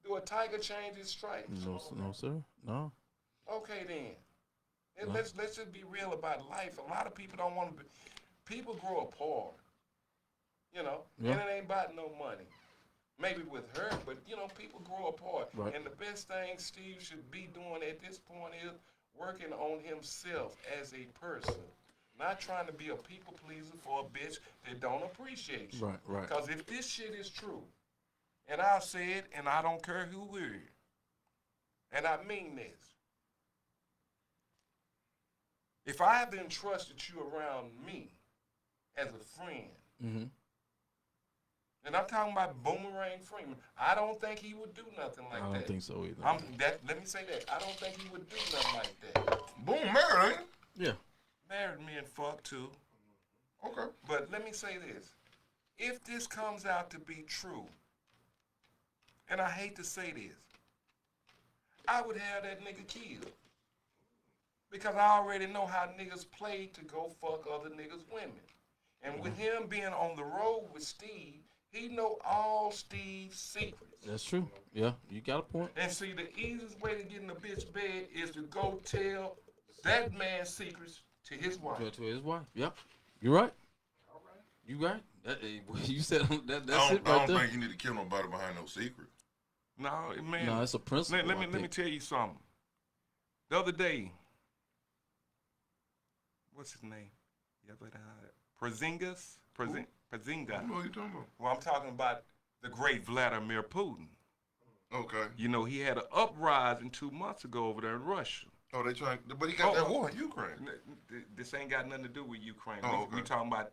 Do a tiger change his stripes? No, sir. No. Okay, then. And let's just be real about life. A lot of people don't want to be. People grow apart. You know? Yeah. And it ain't about no money. Maybe with her, but, people grow apart. Right. And the best thing Steve should be doing at this point is working on himself as a person. Not trying to be a people pleaser for a bitch that don't appreciate you. Right. Because if this shit is true, and I'll say it, and I don't care who hears it, and I mean this. If I have entrusted you around me as a friend, and I'm talking about Boomerang Freeman, I don't think he would do nothing like that. I don't think so either. Let me say that. I don't think he would do nothing like that. Boom, married, ain't he? Yeah. Married me and fucked too. Okay. But let me say this. If this comes out to be true, and I hate to say this, I would have that nigga killed. Because I already know how niggas play to go fuck other niggas' women. And with him being on the road with Steve, he know all Steve's secrets. That's true. Yeah, you got a point. And see, the easiest way to get in a bitch bed is to go tell that man's secrets to his wife. To his wife. Yep. You're right. You right. You said that. That's it I right don't there. think you need to kill nobody behind no secret. No, man. No, it's a principle. Let me tell you something. The other day, what's his name? Porzingis? Porzinga. I don't know what you're talking about. Well, I'm talking about the great Vladimir Putin. Okay. You know, he had an uprising 2 months ago over there in Russia. Oh, they trying, but he got that war in Ukraine. This ain't got nothing to do with Ukraine. Oh, okay. We talking about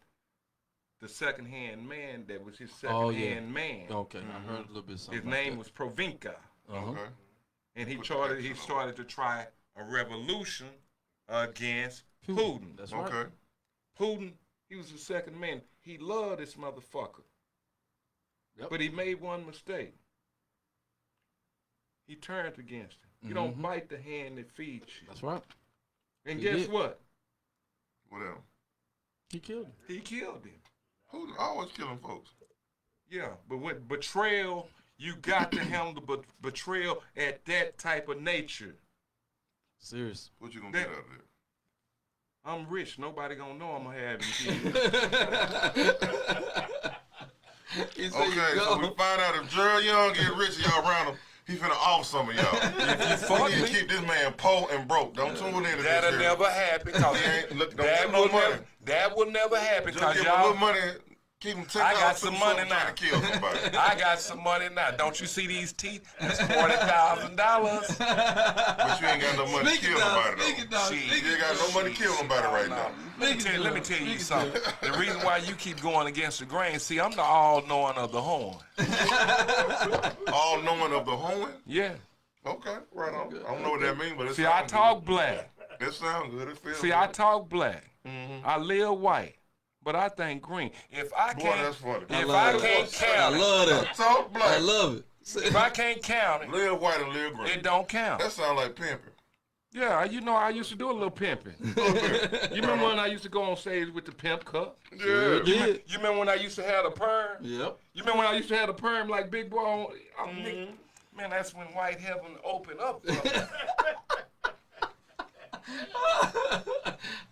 the second-hand man that was his second-hand man. Okay, I heard a little bit something. His name was Provinka. Uh-huh. Okay. And he started to try a revolution against Putin. That's right. Okay. Putin, he was the second man. He loved this motherfucker. Yep. But he made one mistake. He turned against him. You don't bite the hand that feeds you. That's right. And He guess did. what? What else? He killed him. He killed him. Who's always killing folks? Yeah, but with betrayal, you got to handle the betrayal at that type of nature. Serious. What you gonna get out of there? I'm rich. Nobody gonna know I'm having kids. Okay, so we find out if Gerald Young get rich and y'all around him, he finna off some of y'all. fuck We need me, to keep this man poor and broke. Don't tune in to this that'll shit. never happen. Cause He ain't, look, don't that get no will money. that will never happen. Just Cause give him a y'all, little money. Keep him $10. I got some money trying now. to kill somebody. I got some money now. Don't you see these teeth? That's $40,000. But you ain't got no money to kill nobody though. Shit. You ain't got no money to kill nobody right now. Let me tell you something. The reason why you keep going against the grain, see, I'm the all-knowing of the horn. All knowing of the horn? Yeah. Okay, right on. I don't know what that means, but it See, I sounds talk black. good. It sounds good. It feels See, good. I talk black. I live white. But I think green. If I Boy, can't, that's funny. if love I it. can't I count it, love that. Talk black. I love it. if I can't count it, Live white and live green. it don't count. That sounds like pimping. Yeah, you know, I used to do a little pimping. You remember when I used to go on stage with the pimp cup? Yeah. Yeah. You remember when I used to have a perm? Yep. You remember when I used to have a perm like Big Boy? Man, that's when white heaven opened up. For me.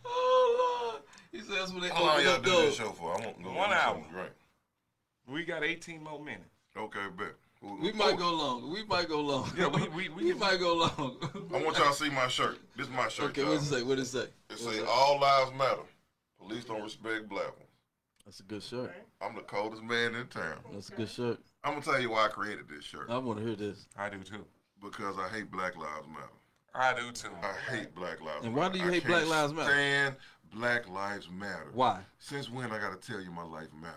Oh Lord. He says that's when they How long open y'all up do this doors. show for? I won't go 1 hour. Right. We got 18 more minutes. Okay, bet. We might go long. We might go long. Yeah, we might go long. I want y'all to see my shirt. This is my shirt. Okay, y'all. what does it say? What does it say? It say all lives matter. Police don't respect black ones. That's a good shirt. I'm the coldest man in town. That's a good shirt. I'm gonna tell you why I created this shirt. I want to hear this. I do too. Because I hate Black Lives Matter. I do too. I hate Black Lives Matter. And why do you I hate can't Black Lives Matter? Stand Black Lives Matter. Why? Since when I gotta tell you my life matter?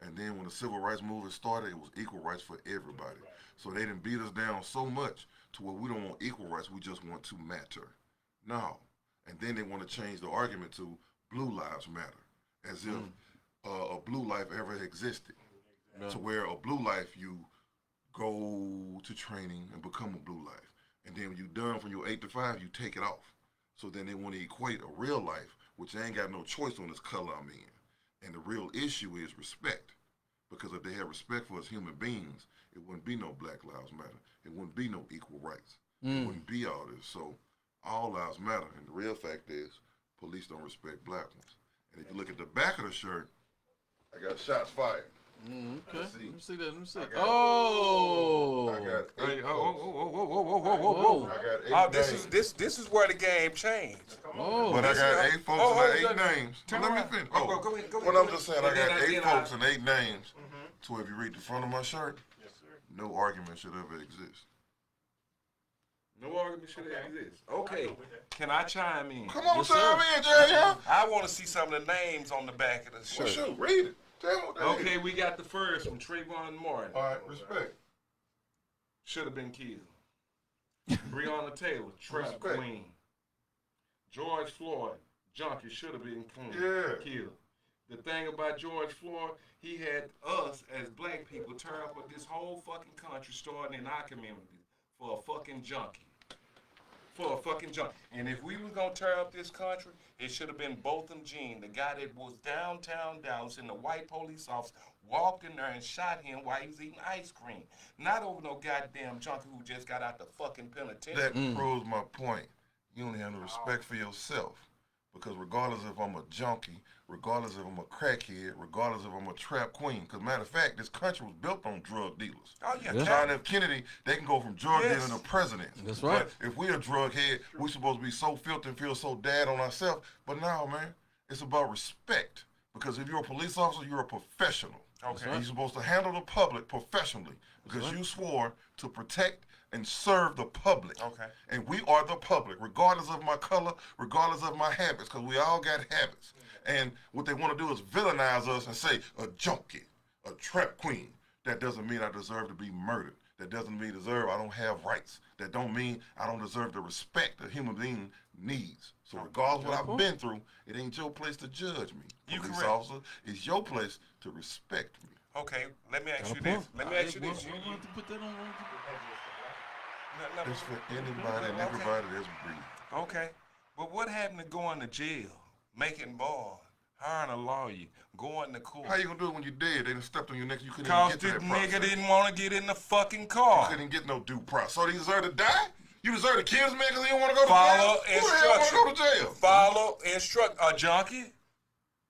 And then when the civil rights movement started, it was equal rights for everybody. So they didn't beat us down so much to where we don't want equal rights, we just want to matter. No. And then they want to change the argument to blue lives matter, as if a blue life ever existed. No. To where a blue life, you go to training and become a blue life. And then when you're done from your 8 to 5, you take it off. So then they want to equate a real life, which I ain't got no choice on this color I'm in. And the real issue is respect. Because if they had respect for us human beings, it wouldn't be no Black Lives Matter. It wouldn't be no equal rights. It wouldn't be all this. So all lives matter. And the real fact is, police don't respect black ones. And if you look at the back of the shirt, I got shots fired. Okay. Let's see. Let me see that. Let me see. I got- Oh. I got Hey, eight whoa, folks. whoa, whoa, whoa, whoa, whoa, whoa, whoa. I got eight Oh, names. this is where the game changed. Oh. But I got 8 folks Oh, and oh, 8 names. turn Let me around. finish. Oh, go ahead, go What ahead. I'm just saying, And I got then 8 I- folks and 8 names. So if you read the front of my shirt, no argument should ever exist. No argument should exist. Okay, can I chime in? Come on, Yes, chime in, Jay. I want to see some of the names on the back of the Well, shirt. shoot, read it. Tell me what that Okay, is. we got the first one, Trayvon Martin. All right, respect. Should have been killed. Breonna Taylor, Trap Respect. Queen. George Floyd, junkie, should have been killed. The thing about George Floyd, he had us as black people turn up with this whole fucking country starting in our community for a fucking junkie. for a fucking junkie. And if we was gonna tear up this country, it should have been Botham Jean, the guy that was downtown Dallas, and the white police officer walked in there and shot him while he was eating ice cream. Not over no goddamn junkie who just got out the fucking penitentiary. That proves my point. You don't have no respect for yourself. Because regardless if I'm a junkie, regardless if I'm a crackhead, regardless if I'm a trap queen, because matter of fact, this country was built on drug dealers. Oh, yeah. John F. Kennedy, they can go from drug dealer to president. That's right. But if we're a drug head, we're supposed to be so filthy and feel so bad on ourselves. But now, man, it's about respect. Because if you're a police officer, you're a professional. Okay. And you're supposed to handle the public professionally. Because you swore to protect and serve the public. Okay. And we are the public, regardless of my color, regardless of my habits, because we all got habits. And what they want to do is villainize us and say, a junkie, a trap queen. That doesn't mean I deserve to be murdered. That doesn't mean I don't have rights. That don't mean I don't deserve the respect a human being needs. So regardless of what I've been through, it ain't your place to judge me. You Police correct. officer, it's your place to respect me. Okay, let me ask you this. Let me ask you this. It's for anybody and everybody that's breathing. Okay, but what happened to going to jail, making bars, hiring a lawyer, going to court? How you gonna do it when you're dead? They done stepped on your neck. You couldn't Cause even get this to that nigga process. didn't want to get in the fucking You car. couldn't get no due process. So they deserve to die? You deserve to kill this man because he don't want to go to Follow jail? Who the hell want to go to jail? Follow a junkie.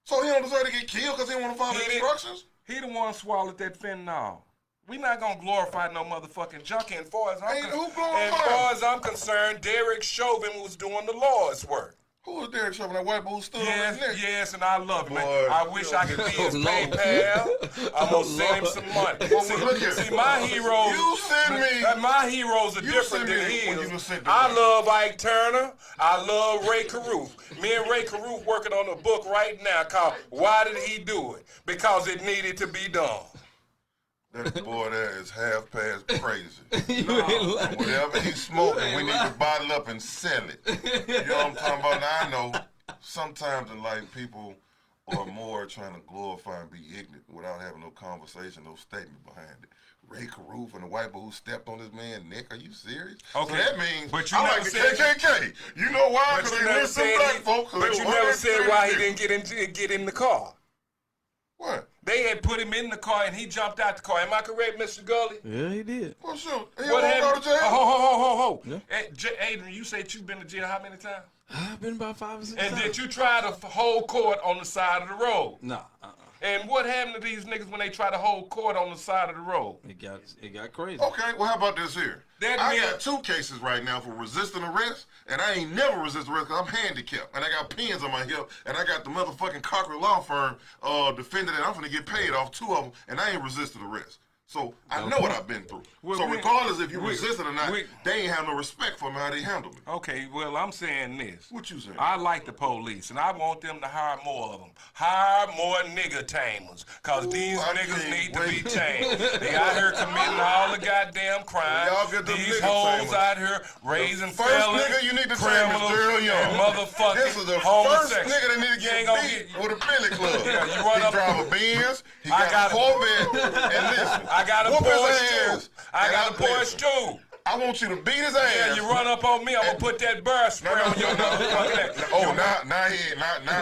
So he don't deserve to get killed because he don't want to follow He the didn't- instructions? He the one swallowed that fentanyl. We not gonna glorify no motherfucking junkie. And far as I'm concerned, Derek Chauvin was doing the Lord's work. Who was Derek Chauvin, that white boy who stood on his neck? Yes, and I love him. Man. Boy, I wish I could be his PayPal. I'm gonna send him some money. look here. See, my heroes. You send me. My heroes are You different send me than when you his. just sent the I money. love Ike Turner. I love Ray Caruth. Me and Ray Caruth working on a book right now called "Why Did He Do It?" Because it needed to be done. That boy there is half past crazy. You ain't Whatever he's smoking, we need to bottle up and sell it. You know what I'm talking about? Now, I know sometimes in life people are more trying to glorify and be ignorant without having no conversation, no statement behind it. Ray Caruth and the white boy who stepped on this man's neck, are you serious? Okay. So that means But you I never like the said- KKK. You know why? But Because you they never listen said to black he- folks. But you never said why he didn't get in the car. What? They had put him in the car and he jumped out the car. Am I correct, Mr. Gully? Yeah, he did. Well, shoot. He What don't happened? go to jail. Ho. Yeah. Hey, Adrian, you said you've been to jail how many times? I've been about 5 or 6 And times. did you try to hold court on the side of the road? Nah, And what happened to these niggas when they try to hold court on the side of the road? it got crazy. Okay, well, how about this here? That I mean- got 2 cases right now for resisting arrest, and I ain't never resisted arrest because I'm handicapped, and I got pins on my hip, and I got the motherfucking Cochran Law Firm defending that I'm finna get paid off 2 of them, and I ain't resisted arrest. So I know what I've been through. So regardless if you resisted or not, they ain't have no respect for me how they handle me. Okay, well, I'm saying this. What you saying? I like the police, and I want them to hire more of them. Hire more nigga tamers, because these I niggas can't need to wait. be tamed. They out here committing all the goddamn crimes. Y'all get them These nigga hoes tamers. out here raising First felons, nigga you need to tame is criminals, Gerald and Young. motherfucking This is the first homosexuals. nigga that need to You ain't get gonna beat with a billy club. Yeah, you run he up- drive a Benz, he I got got a a- Corvette, and listen, I got a whoop his Porsche ass, too. I and got a listen, Porsche too. I want you to beat his ass. Yeah, you run up on me, I'm gonna put that burr spray on your motherfucking ass. Oh,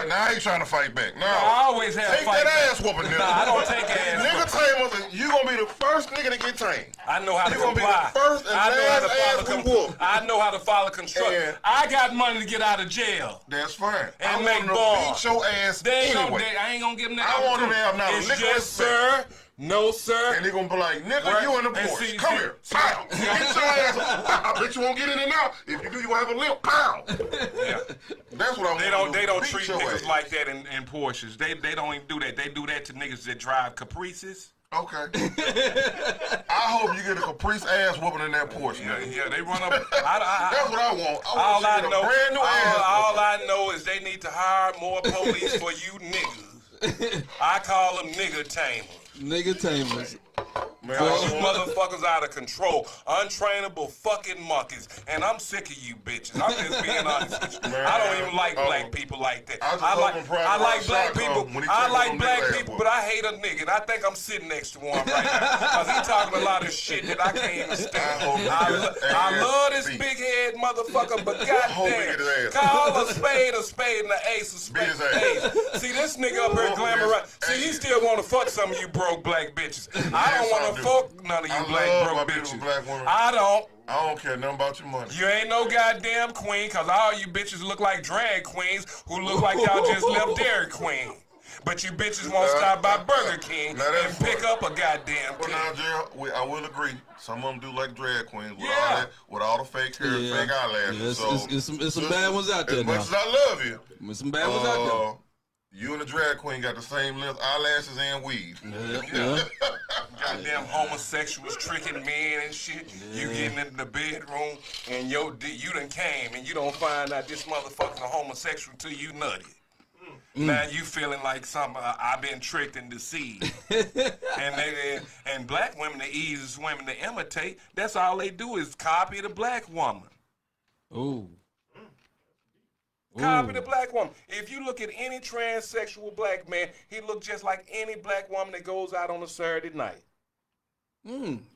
now he trying to fight back. No, I always have take fight that back. ass whooping, nigga. Nah, I don't take ass Nigga tamers, you gonna be the first nigga to get tamed. I know how to You gonna be comply. the first and I know how to last ass follow we whoop. I know how to follow construction. And- I got money to get out of jail. That's fine. And I make want him to bars. beat your ass They ain't anyway. I ain't gonna give them that. I want him to have not a It's lick of yes, respect. sir. No, sir. And they gonna be like, nigga, Right. you in the And Porsche. see- Come see- here. see- Pow. Get your ass. I bet you won't get in there now. If you do, you gonna have a limp. Pow. Yeah. That's what I want. They don't Beat treat your niggas ass. like that in Porsches. They don't even do that. They do that to niggas that drive Caprices. Okay. I hope you get a Caprice ass whooping in that Porsche, Yeah, nigga. yeah, they run up. That's what I want. I All want I you to get know, a brand new ass all whooping. I know is they need to hire more police for you niggas. I call them nigga tamers. Nigga tamers. Man, Cause you motherfuckers out of control, untrainable fucking monkeys, and I'm sick of you bitches. I'm just being honest with you. Man, I don't even like black people like that. I like black people. I like black people, but I hate a nigga. And I think I'm sitting next to one right now, cause he talking a lot of shit that I can't even stand. I love this big head motherfucker, but goddamn, call a spade and an ace a spade. See this nigga up here glamorizing. See, he still want to fuck some of you broke black bitches. I don't want to fuck none of you black broke bitches. I don't care nothing about your money. You ain't no goddamn queen, cause all you bitches look like drag queens who look like y'all just left Dairy Queen. But you bitches won't stop by Burger King and pick up a goddamn Well, king. now, Gerald, I will agree. Some of them do like drag queens with all the fake hair and fake eyelashes. It's some bad ones out there as now. much as I love you. There's some bad ones out there. You and the drag queen got the same length eyelashes and weave. Yeah. Goddamn homosexuals tricking men and shit. You getting in the bedroom and you done came and you don't find out this motherfucker's a homosexual till you nutty. Now you feeling like I've been tricked and deceived. and black women, the easiest women to imitate, that's all they do is copy the black woman. Ooh. Copy the black woman. If you look at any transsexual black man, he look just like any black woman that goes out on a Saturday night.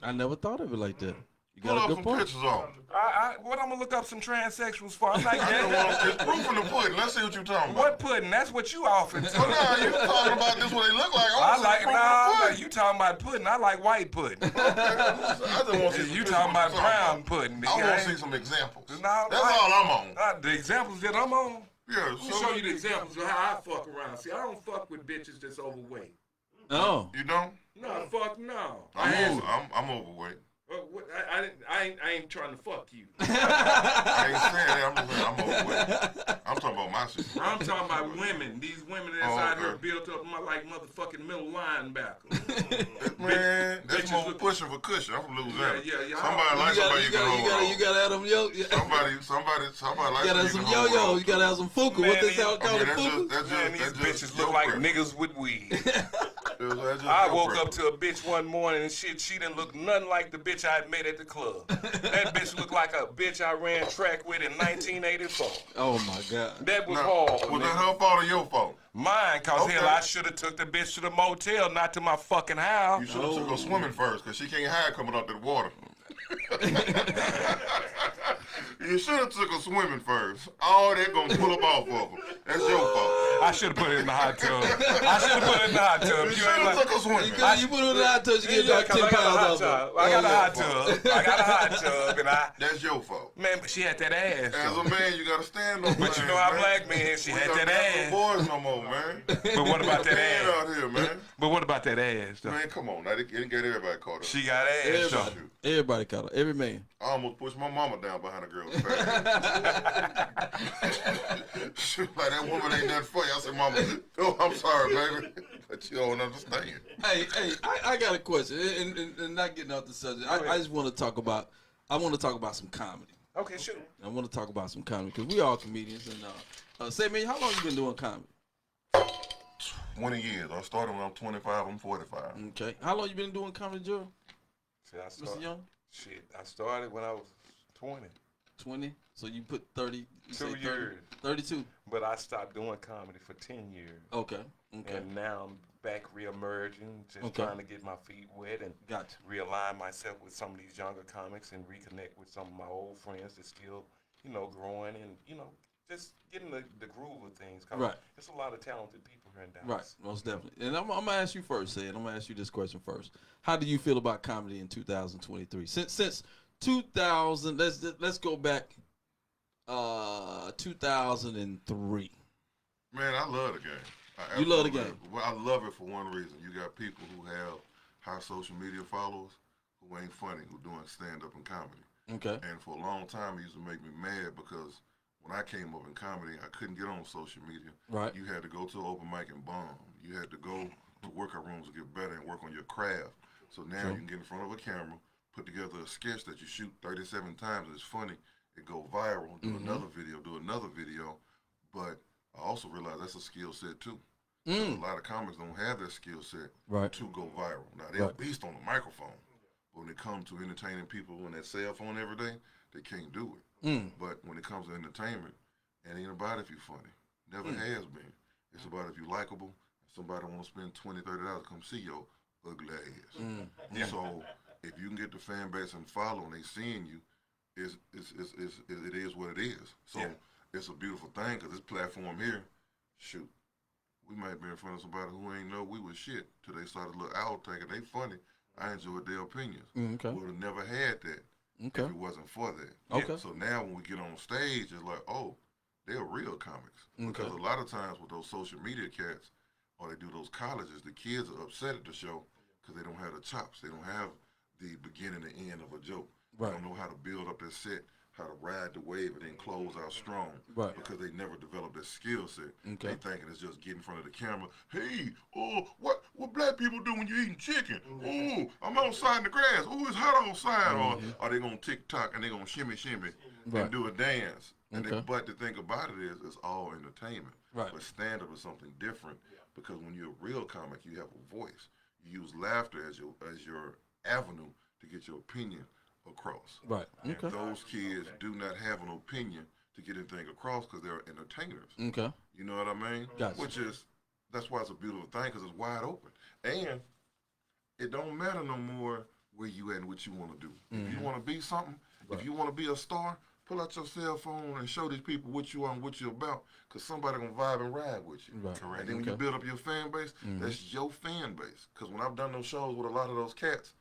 I never thought of it like that. You Pull got a up good some point. pictures on. What I'm gonna look up some transsexuals for? I'm like, It's proof in the pudding. Let's see what you're talking about. What pudding? That's what you offered. Well, nah, you talking about this what they look like. I like you talking about pudding. I like white pudding. I just want to see You talking about brown pudding. I want to see some examples. No, that's all I'm on. The examples that I'm on. Yeah, Let me show you the examples of how I fuck around. See, I don't fuck with bitches that's overweight. Oh. You don't? No, fuck no. I'm overweight. I ain't trying to fuck you. I ain't saying that. I'm just saying I'm overweight. I'm talking about my shit. I'm talking about women. These women that's out here built up like motherfucking middle linebackers. Man, that's more pushing for cushion. I'm from Louisiana. Yeah. Somebody like somebody you can hold on. You gotta have them yo. Somebody like you gotta have some yo-yo. You gotta have some fuka. What they call it, fuka? Man, these bitches look like niggas with weed. I woke up to a bitch one morning and shit, she didn't look nothing like the bitch I had met at the club. That bitch looked like a bitch I ran track with in 1984. Oh my God. That was hard. Was that her fault or your fault? Mine, cause hell, I should have took the bitch to the motel, not to my fucking house. You should have took her swimming first, cause she can't hide coming out to the water. You should have took her swimming first. All that gonna pull up off of her. That's your fault. I should have put it in the hot tub. You should have took her swimming. You put it in the hot tub, you get like 10 pounds off. I got a hot tub, and That's your fault. Man, but she had that ass. As a man, you gotta stand on. But you know how black men, she had that ass. Boys no more, man. But what about that ass? Out here, man. But what about that ass, though? Man, come on, now it didn't get everybody caught up. She got ass. Everybody caught up. Every man. I almost pushed my mama down behind a girl's face. She was like, that woman ain't nothing for you. I said, Mama, oh, I'm sorry, baby. But you don't understand. Hey, I got a question. And not getting off the subject. I just want to talk about, some comedy. Okay, sure. I want to talk about some comedy because we all comedians. And say, man, how long you been doing comedy? 20 years. I started when I'm 25. I'm 45. Okay. How long you been doing comedy, Joe? Mr. Young? Shit, I started when I was 20. 20? So you put 30? 2 years. 32? But I stopped doing comedy for 10 years. Okay. And now I'm back re-emerging, just trying to get my feet wet and realign myself with some of these younger comics and reconnect with some of my old friends that still, growing and, just getting the groove of things. Right. There's a lot of talented people here in Dallas. Right, most definitely. And I'm going to ask you first, Sid. I'm going to ask you this question first. How do you feel about comedy in 2023? Since 2000, let's go back 2003. Man, I love the game. You love the game? Well, I love it for one reason. You got people who have high social media followers who ain't funny, who doing stand-up and comedy. Okay. And for a long time, it used to make me mad because when I came up in comedy, I couldn't get on social media. Right. You had to go to an open mic and bomb. You had to go to workout rooms to get better and work on your craft. So now you can get in front of a camera, put together a sketch that you shoot 37 times. It's funny. It go viral. Do another video. But I also realized that's a skill set too. A lot of comics don't have that skill set to go viral. Now, they're beast on the microphone. But when it comes to entertaining people on that cell phone every day, they can't do it. But when it comes to entertainment, it ain't about if you're funny. Never has been. It's about if you're likable. Somebody want to spend $20, $30 to come see your ugly ass. So if you can get the fan base and follow and they seeing you, it is what it is. So it's a beautiful thing because this platform here, shoot, we might be in front of somebody who ain't know we was shit till they started a little owl thinking they funny. I enjoyed their opinions. We would have never had that if it wasn't for that. So now when we get on stage, it's like, oh, they're real comics. Because a lot of times with those social media cats, or they do those colleges, the kids are upset at the show because they don't have the chops. They don't have the beginning and end of a joke. They don't know how to build up their set, how to ride the wave and then close out strong. Because they never developed that skill set. They thinking it's just get in front of the camera. Hey, what black people do when you eating chicken? Oh, I'm outside in the grass. Oh, it's hot outside. Or are they gonna TikTok and they gonna shimmy and do a dance? But the thing about it is, it's all entertainment. But stand-up is something different because when you're a real comic, you have a voice. You use laughter as your avenue to get your opinion across. And those kids do not have an opinion to get anything across because they're entertainers. You know what I mean? That's why it's a beautiful thing because it's wide open. And it don't matter no more where you at and what you want to do. If you want to be something, if you want to be a star, pull out your cell phone and show these people what you are and what you're about because somebody going to vibe and ride with you. And then when you build up your fan base, that's your fan base. Because when I've done those shows with a lot of those cats,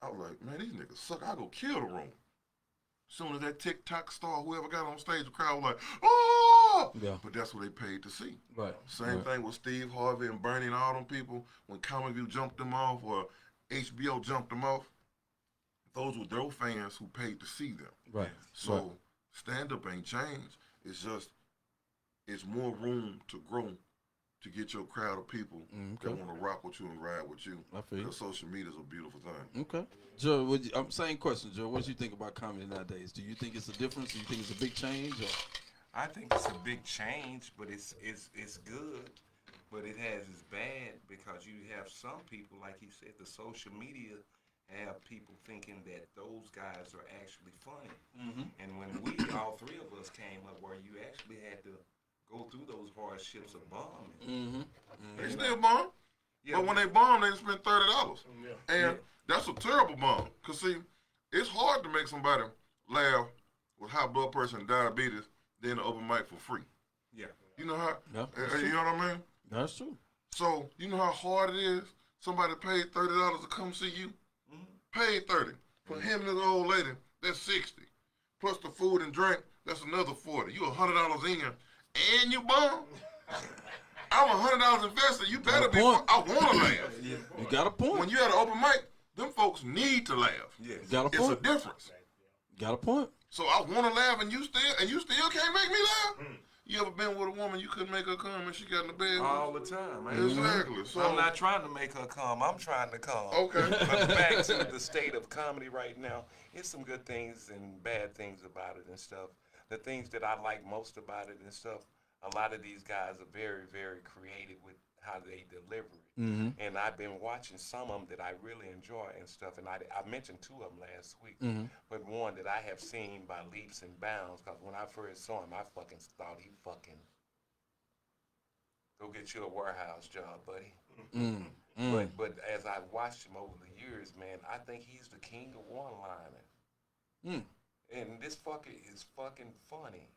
I was like, man, these niggas suck. I go kill the room. As soon as that TikTok star, whoever got on stage, the crowd was like, oh! But that's what they paid to see. Same thing with Steve Harvey and Bernie and all them people. When Comic View jumped them off or HBO jumped them off, those were their fans who paid to see them. So stand-up ain't changed. It's just, it's more room to grow to get your crowd of people that want to rock with you and ride with you. Because social media is a beautiful thing. Joe, same question, Joe. What do you think about comedy nowadays? Do you think it's a difference? Do you think it's a big change? Or? I think it's a big change, but it's good. But it has its bad because you have some people, like he said, the social media have people thinking that those guys are actually funny. And when all three of us came up where you actually had to go through those hardships of bombing. They still bomb. But when they bomb, they spend $30. And that's a terrible bomb. Because, see, it's hard to make somebody laugh with high blood pressure and diabetes than an open mic for free. You know how? You know what I mean? That's true. So, you know how hard it is? Somebody paid $30 to come see you? Paid $30. For him and his old lady, that's $60. Plus the food and drink, that's another $40. You $100 in, and you bomb. I'm $100 invested. You better be. I want to laugh. You got a point. When you at an open mic, them folks need to laugh. You got a point. It's a difference. Got a point. So I want to laugh, and you still can't make me laugh. You ever been with a woman you couldn't make her come and she got in the bed? All the time, man. Exactly. So I'm not trying to make her come. I'm trying to come. Okay. But back to the state of comedy right now, it's some good things and bad things about it and stuff. The things that I like most about it and stuff, a lot of these guys are very, very creative with how they deliver it. And I've been watching some of them that I really enjoy and stuff. And I mentioned two of them last week. But one that I have seen by leaps and bounds, because when I first saw him, I fucking thought he fucking, go get you a warehouse job, buddy. But as I watched him over the years, man, I think he's the king of one-liner. And this fucker is fucking funny.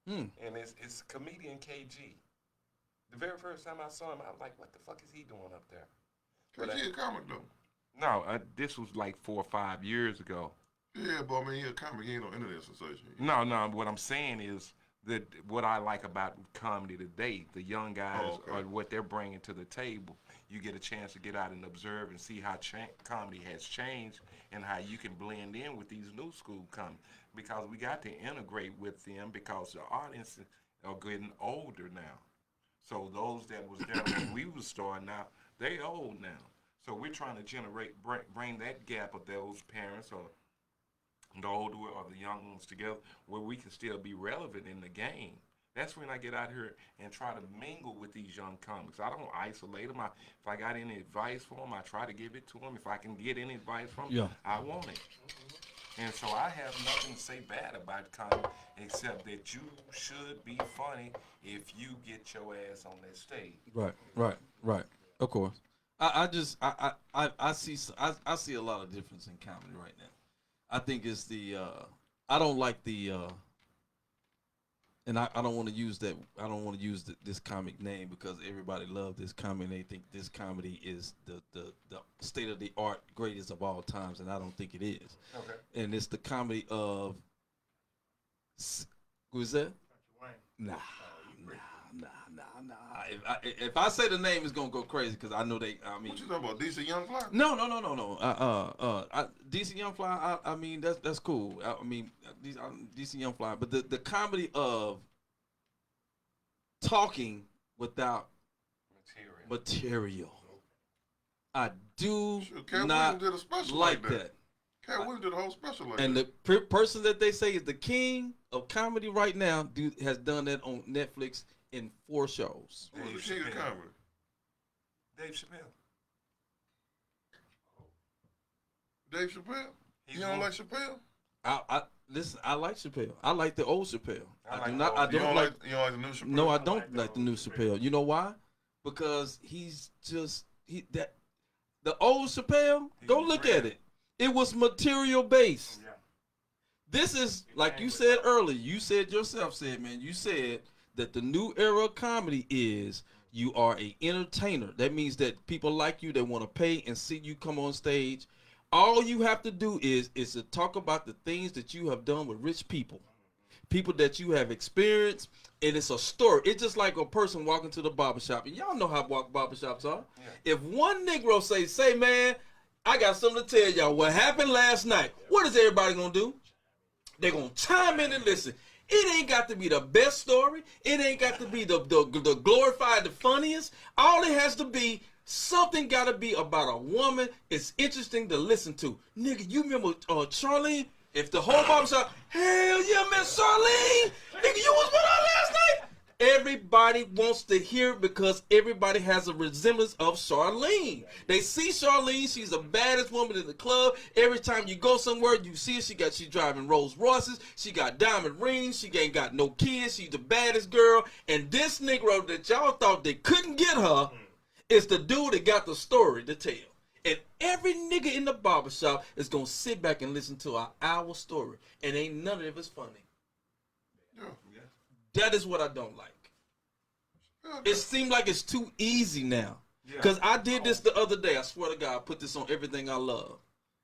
And it's comedian KG. The very first time I saw him, I was like, what the fuck is he doing up there? KG a comic, though. No, this was like 4 or 5 years ago. Yeah, but I mean, he a comic. He ain't no internet sensation. No, what I'm saying is that what I like about comedy today, the young guys are what they're bringing to the table. You get a chance to get out and observe and see how comedy has changed and how you can blend in with these new school comedy. Because we got to integrate with them because the audience are getting older now. So those that was there when we was starting out, they old now. So we're trying to bring that gap of those parents or the older or the young ones together where we can still be relevant in the game. That's when I get out here and try to mingle with these young comics. I don't isolate them. If I got any advice for them, I try to give it to them. If I can get any advice from them, Yeah. I want it. And so I have nothing to say bad about comedy except that you should be funny if you get your ass on that stage. Right, right, right. Of course. I just I see I see a lot of difference in comedy right now. I think it's the I don't like the and I don't want to use that I don't want to use this comic name because everybody loves this comic and they think this comedy is the state of the art greatest of all times and I don't think it is. Okay. And it's the comedy of who's that? Nah. If I say the name, it's gonna go crazy because I know they. I mean, What you talking about, DC Young Fly? no. DC Young Fly. I mean, that's cool. I mean, DC Young Fly. But the comedy of talking without material. I do Cat not Williams did a special like that. Cat Williams did a whole special like And that. the person that they say is the king of comedy right now, has done that on Netflix in 4 shows. Who was the king of comedy? Dave Chappelle. Dave Chappelle? You don't like Chappelle? I listen. I like Chappelle. I like the old Chappelle. I I do like not. the I old- You don't like. you don't like the new Chappelle? No, I don't like the like the old new Chappelle. You know why? Because he's just that the old Chappelle. Go was look real. at it. It was material based. Yeah. This is like came you with said that. earlier. You said yourself, man. You said that the new era of comedy is you are a entertainer. That means that people like you. They want to pay and see you come on stage. All you have to do is to talk about the things that you have done with rich people, people that you have experienced, and it's a story. It's just like a person walking to the barbershop, and y'all know how barbershops are. Yeah. If one Negro say, man, I got something to tell y'all. What happened last night? What is everybody gonna do? They're gonna chime in and listen. It ain't got to be the best story. It ain't got to be the glorified, the funniest. All it has to be, something got to be about a woman. It's interesting to listen to. Nigga, you remember Charlene? If the whole barbershop, hell yeah, Miss Charlene. Nigga, you was with her last night. Everybody wants to hear it because everybody has a resemblance of Charlene. They see Charlene, she's the baddest woman in the club. Every time you go somewhere, you see her. She's driving Rolls Royces. She got diamond rings. She ain't got no kids. She's the baddest girl. And this Negro that y'all thought they couldn't get her is the dude that got the story to tell. And every nigga in the barbershop is gonna sit back and listen to our story. And ain't none of it's funny. Yeah. That is what I don't like. It seems like it's too easy now. Yeah. Because I did this the other day. I swear to God, I put this on everything I love.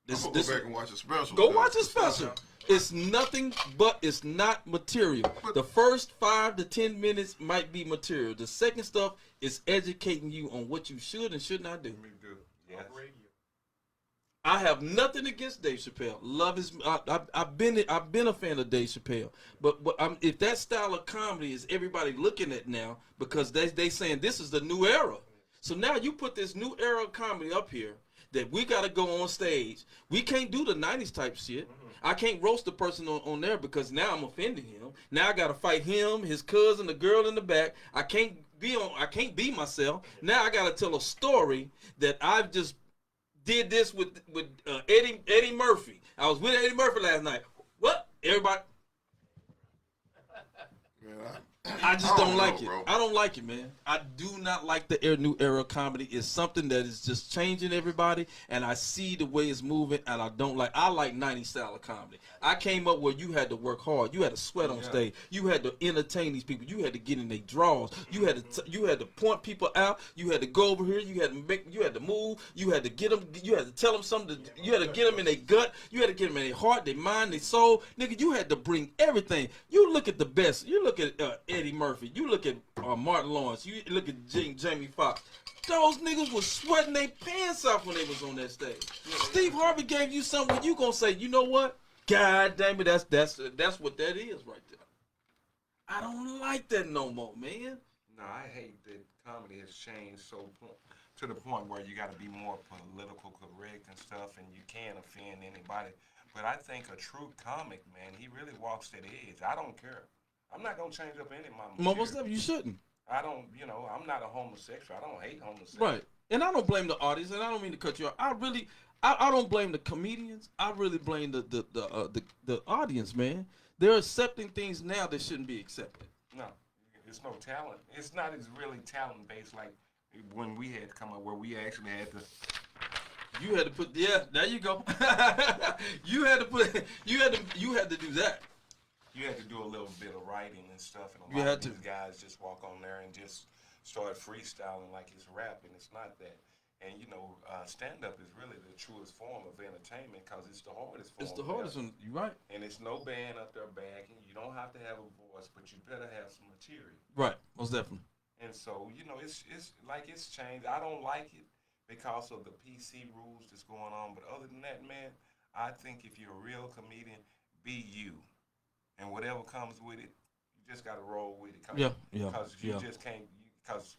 I'm gonna go back and watch a special. Go watch a special. It's nothing but it's not material. The first 5 to 10 minutes might be material. The second stuff is educating you on what you should and should not do. Me do. Yes. I have nothing against Dave Chappelle. Love his. I've been a fan of Dave Chappelle. But if that style of comedy is everybody looking at now because they saying this is the new era. So now you put this new era of comedy up here that we got to go on stage. We can't do the 90s type shit. I can't roast the person on there because now I'm offending him. Now I got to fight him, his cousin, the girl in the back. I can't be myself. Now I got to tell a story that I've just did this with Eddie Murphy. I was with Eddie Murphy last night. What? Everybody. Man, I just don't like it. bro. I don't like it, man. I do not like the new era comedy. It's something that is just changing everybody, and I see the way it's moving, and I don't like. I like 90s style of comedy. I came up where you had to work hard. You had to sweat on stage. You had to entertain these people. You had to get in their draws. You had to point people out. You had to go over here. You had to move. You had to get them. You had to tell them something. You had to get them in their gut. You had to get them in their heart, their mind, their soul. Nigga, you had to bring everything. You look at the best. You look at Eddie Murphy. You look at Martin Lawrence. You look at Jamie Foxx. Those niggas was sweating their pants off when they was on that stage. Steve Harvey gave you something where you gonna say, you know what? God damn it, that's what that is right there. I don't like that no more, man. No, I hate that comedy has changed to the point where you got to be more political correct and stuff, and you can't offend anybody. But I think a true comic, man, he really walks that edge. I don't care. I'm not gonna change up any of my Most material. definitely, you shouldn't. I don't, I'm not a homosexual. I don't hate homosexuals. Right. And I don't blame the audience, and I don't mean to cut you off. I don't blame the comedians. I really blame the audience, man. They're accepting things now that shouldn't be accepted. No, it's no talent. It's not as really talent based like when we had to come up where we actually had to. You had to put, yeah, there you go. you had to do that. You had to do a little bit of writing and stuff, and a You lot had of to. these guys just walk on there and just start freestyling like it's rap, and it's not that. And stand-up is really the truest form of entertainment because it's the hardest form. It's the hardest one. You right. And it's no band up there backing. You don't have to have a voice, but you better have some material. Right. Most definitely. And so, it's like it's changed. I don't like it because of the PC rules that's going on. But other than that, man, I think if you're a real comedian, be you. And whatever comes with it, you just got to roll with it. Because you just can't, because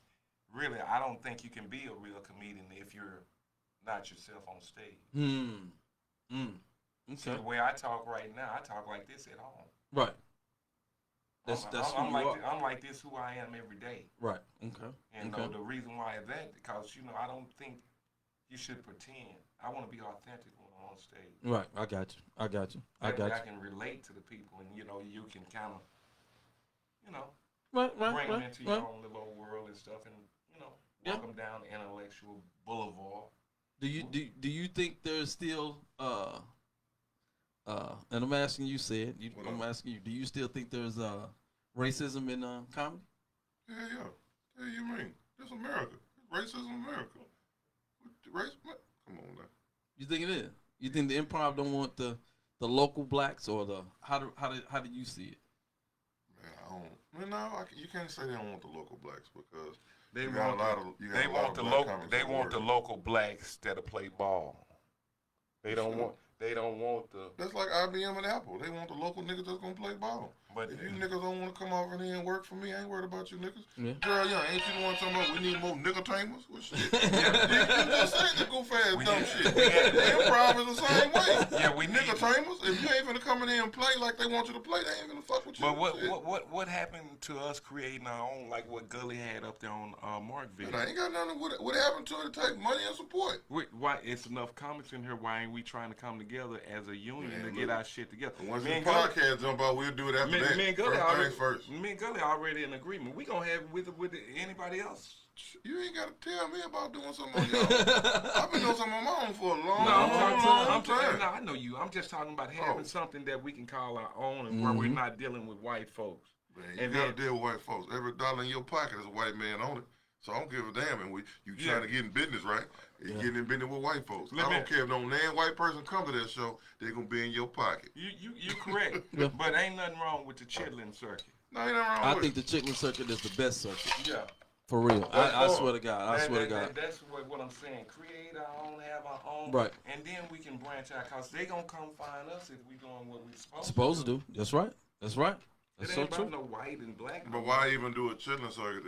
really, I don't think you can be a real comedian if you're not yourself on stage. Okay. So the way I talk right now, I talk like this at home. Right. That's I'm who like you are. I'm like this who I am every day. Right. Okay. And okay. the reason why is that because I don't think you should pretend. I want to be authentic when I'm on stage. Right. I got you. I can relate to the people, and you can kind of, right. bring them into your own little world and stuff, and walk them down the intellectual boulevard. Do you think there's still and I'm asking you, Sid. I'm asking you. Do you still think there's racism in comedy? Yeah. What do you mean? It's America. Racism in America. Come on now. You think it is? You think the improv don't want the local blacks or how do you see it? Man, I don't. No, you can't say they don't want the local blacks because They want the local blacks that'll play ball. They don't want the. That's like IBM and Apple. They want the local niggas that's gonna play ball. But if you niggas don't want to come over here and work for me, I ain't worried about you niggas. Yeah. Girl, ain't you the one talking about we need more nigga tamers? What shit? You just saying the goof ass dumb shit. Improv is the same way. Yeah, we nigga tamers. If you ain't gonna come in here and play like they want you to play, they ain't gonna fuck with you. But what happened to us creating our own, like what Gully had up there on Markville? I ain't got nothing. What happened to it? To take money and support. Why it's enough comics in here? Why ain't we trying to come together as a union to get our shit together? Once the podcast jump out, we'll do it after that. Me and Gully already in agreement. We gonna have it with anybody else. You ain't gotta tell me about doing something on your own. I've been doing something on my own for a long time. No, I know you. I'm just talking about having something that we can call our own and where we're not dealing with white folks. Man, you gotta deal with white folks. Every dollar in your pocket is a white man on it. So I don't give a damn. And you trying to get in business, right? You getting in business with white folks. I don't care if no damn white person come to that show, they're gonna be in your pocket. You correct. But ain't nothing wrong with the chitlin circuit. No, ain't nothing wrong with it. I think the chitlin circuit is the best circuit. Yeah. For real. I swear to God. I swear to God. That's what I'm saying. Create our own, have our own. Right. And then we can branch out because they going to come find us if we doing what we supposed to do. That's right. That's so ain't true. about no white and black. But why even do a chitlin circuit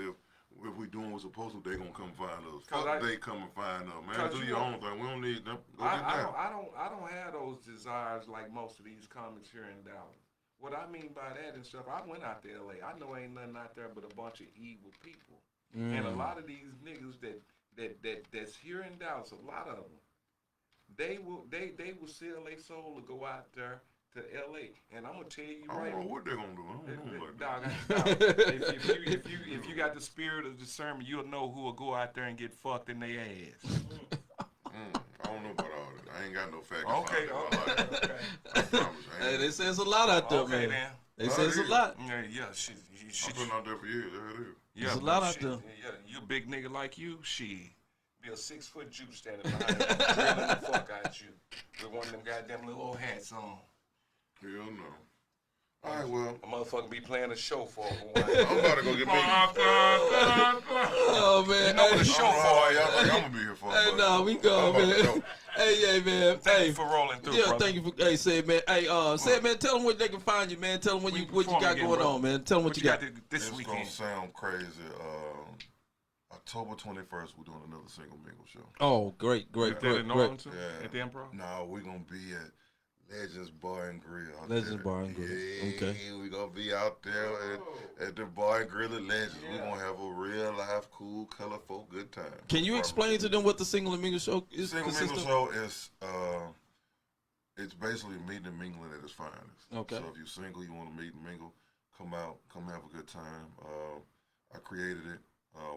if we doing what's supposed to, they gonna come find us. They come and find us, man. Do your own thing. We don't need them. I don't have those desires like most of these comics here in Dallas. What I mean by that and stuff, I went out to LA. I know ain't nothing out there but a bunch of evil people. And a lot of these niggas that's here in Dallas, a lot of them, they will sell their soul to go out there to LA, and I'm gonna tell you right. I don't know what they're gonna do. I don't know like that. If you got the spirit of discernment, you'll know who will go out there and get fucked in their ass. I don't know about all that. I ain't got no facts. Okay. I promise. Hey, they say it's a lot out there, man. Then. They say it's a lot. Yeah. I've been out there for years. There it is. There's a lot out there. Yeah, you a big nigga like you, be a 6-foot Jew standing behind you, drilling the fuck out you with one of them goddamn little old hats on. Hell no. All right, well. A motherfucker be playing a show for a while. I'm about to go get me. Oh, man. You know what a show for, y'all think I'm going to be here for. Hey, no, we go, man. Hey, man. Thank you for rolling through, brother. Thank you for, Sid, man. Hey, Sid, man, tell them where they can find you, man. Tell them what you got going on, man. Tell them what you got. This weekend. It's going to sound crazy. October 21st, we're doing another Single Mingle show. Oh, great. At the Improv? No, we're going to be at Legends Bar and Grill. Legends Bar and Grill. Yeah, Okay. we gonna be out there at the Bar and Grill at Legends. We gonna have a real life, cool, colorful, good time. Can you explain to them what the Single and Mingle show is? Single Mingle show is it's basically meeting and mingling at its finest. Okay. So if you're single, you want to meet and mingle, come out, come have a good time. I created it.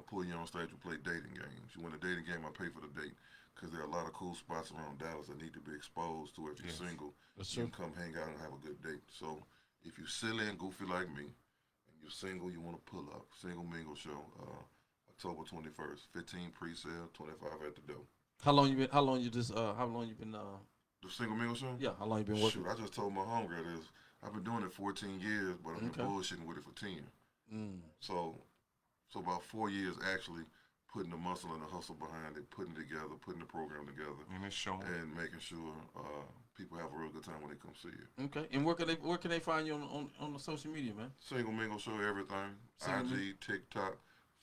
Pull you on stage, we play dating games. You win a dating game, I pay for the date. Because there are a lot of cool spots around Dallas that need to be exposed to. If you're single, you can come hang out and have a good date. So if you're silly and goofy like me, and you're single, you want to pull up. Single Mingle show, October 21st, 15 pre-sale, 25 at the door. How long you been? The Single Mingle show? Yeah, how long you been working? Shoot, I just told my homegirl this. I've been doing it 14 years, but I've been bullshitting with it for 10. So about 4 years actually putting the muscle and the hustle behind it, putting it together, putting the program together, and it's showing, and making sure people have a real good time when they come see it. Okay, and where can they find you on the social media, man? Single Mingle Show, everything. IG, TikTok,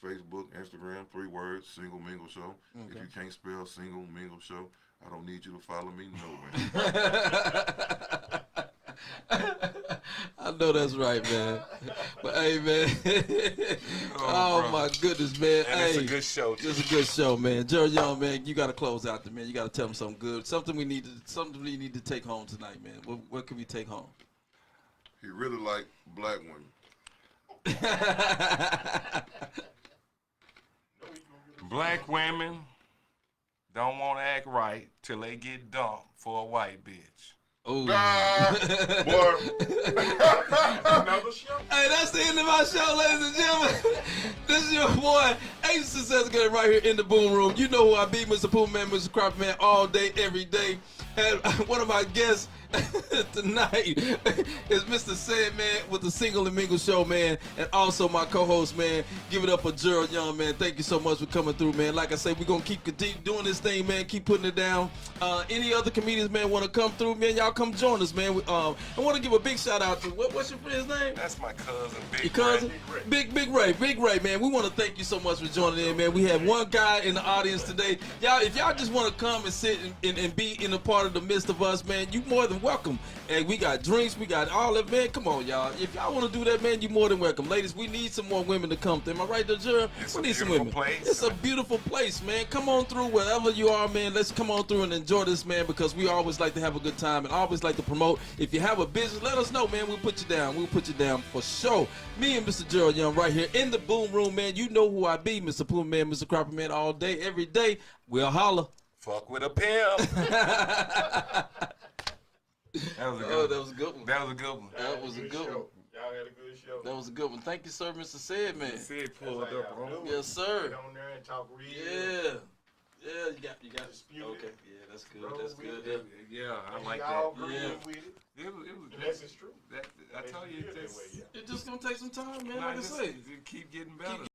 Facebook, Instagram, 3 words, Single Mingle Show. If you can't spell Single Mingle Show, I don't need you to follow me nowhere. I know that's right, man. But hey, man. Oh my goodness, man. And hey, it's a good show. It's a good show, man. Gerald Young, man, you got to close out there, man. You got to tell them something good, something we need to take home tonight, man. What can we take home? He really liked black women. Black women don't want to act right till they get dumped for a white bitch. Ooh. Boy. Another show? Hey, that's the end of my show, ladies and gentlemen. This is your boy, Ace Success Good, right here in the Boom Room. You know who I be, Mr. Pool Man, Mr. Crop Man, all day, every day. And one of my guests tonight is Mr. Said, man, with the Single and Mingle show, man, and also my co-host, man. Give it up for Gerald Young, man. Thank you so much for coming through, man. Like I said, we're going to keep doing this thing, man. Keep putting it down. Any other comedians, man, want to come through, man, y'all come join us, man. I want to give a big shout out to, what's your friend's name? That's my cousin, Big Your cousin? Ray. Big Ray, man. We want to thank you so much for joining in, man. We have one guy in the audience today. Y'all, if y'all just want to come and sit and be in a part of the midst of us, man, you more than welcome. And we got drinks, we got all that, man. Come on, y'all. If y'all want to do that, man, you more than welcome. Ladies, we need some more women to come through. Am I right there, Gerald? We need some women. Place. It's a beautiful place, man. Come on through wherever you are, man. Let's come on through and enjoy this, man, because we always like to have a good time and always like to promote. If you have a business, let us know, man. We'll put you down. We'll put you down for sure. Me and Mr. Gerald Young right here in the Boom Room, man. You know who I be, Mr. Pool Man, Mr. Cropper Man, all day, every day. We'll holler. Fuck with a pimp. That was a good one. That was a good one. That was a good one. That was a good one. Y'all had a good show. That was a good one. Thank you, sir, Mr. Said, man. Said pulled up, bro. Yes, sir. Get on there and talk real. Yeah. Yeah, you got Dispute okay. it. Yeah, that's good. Roll That's with good. Yeah, I And like y'all that. agreeing Yeah. with it. It was That's it's true. I tell you, That it's way, yeah. It's just gonna take some time, man. nah, Like I just- say. it keep getting better.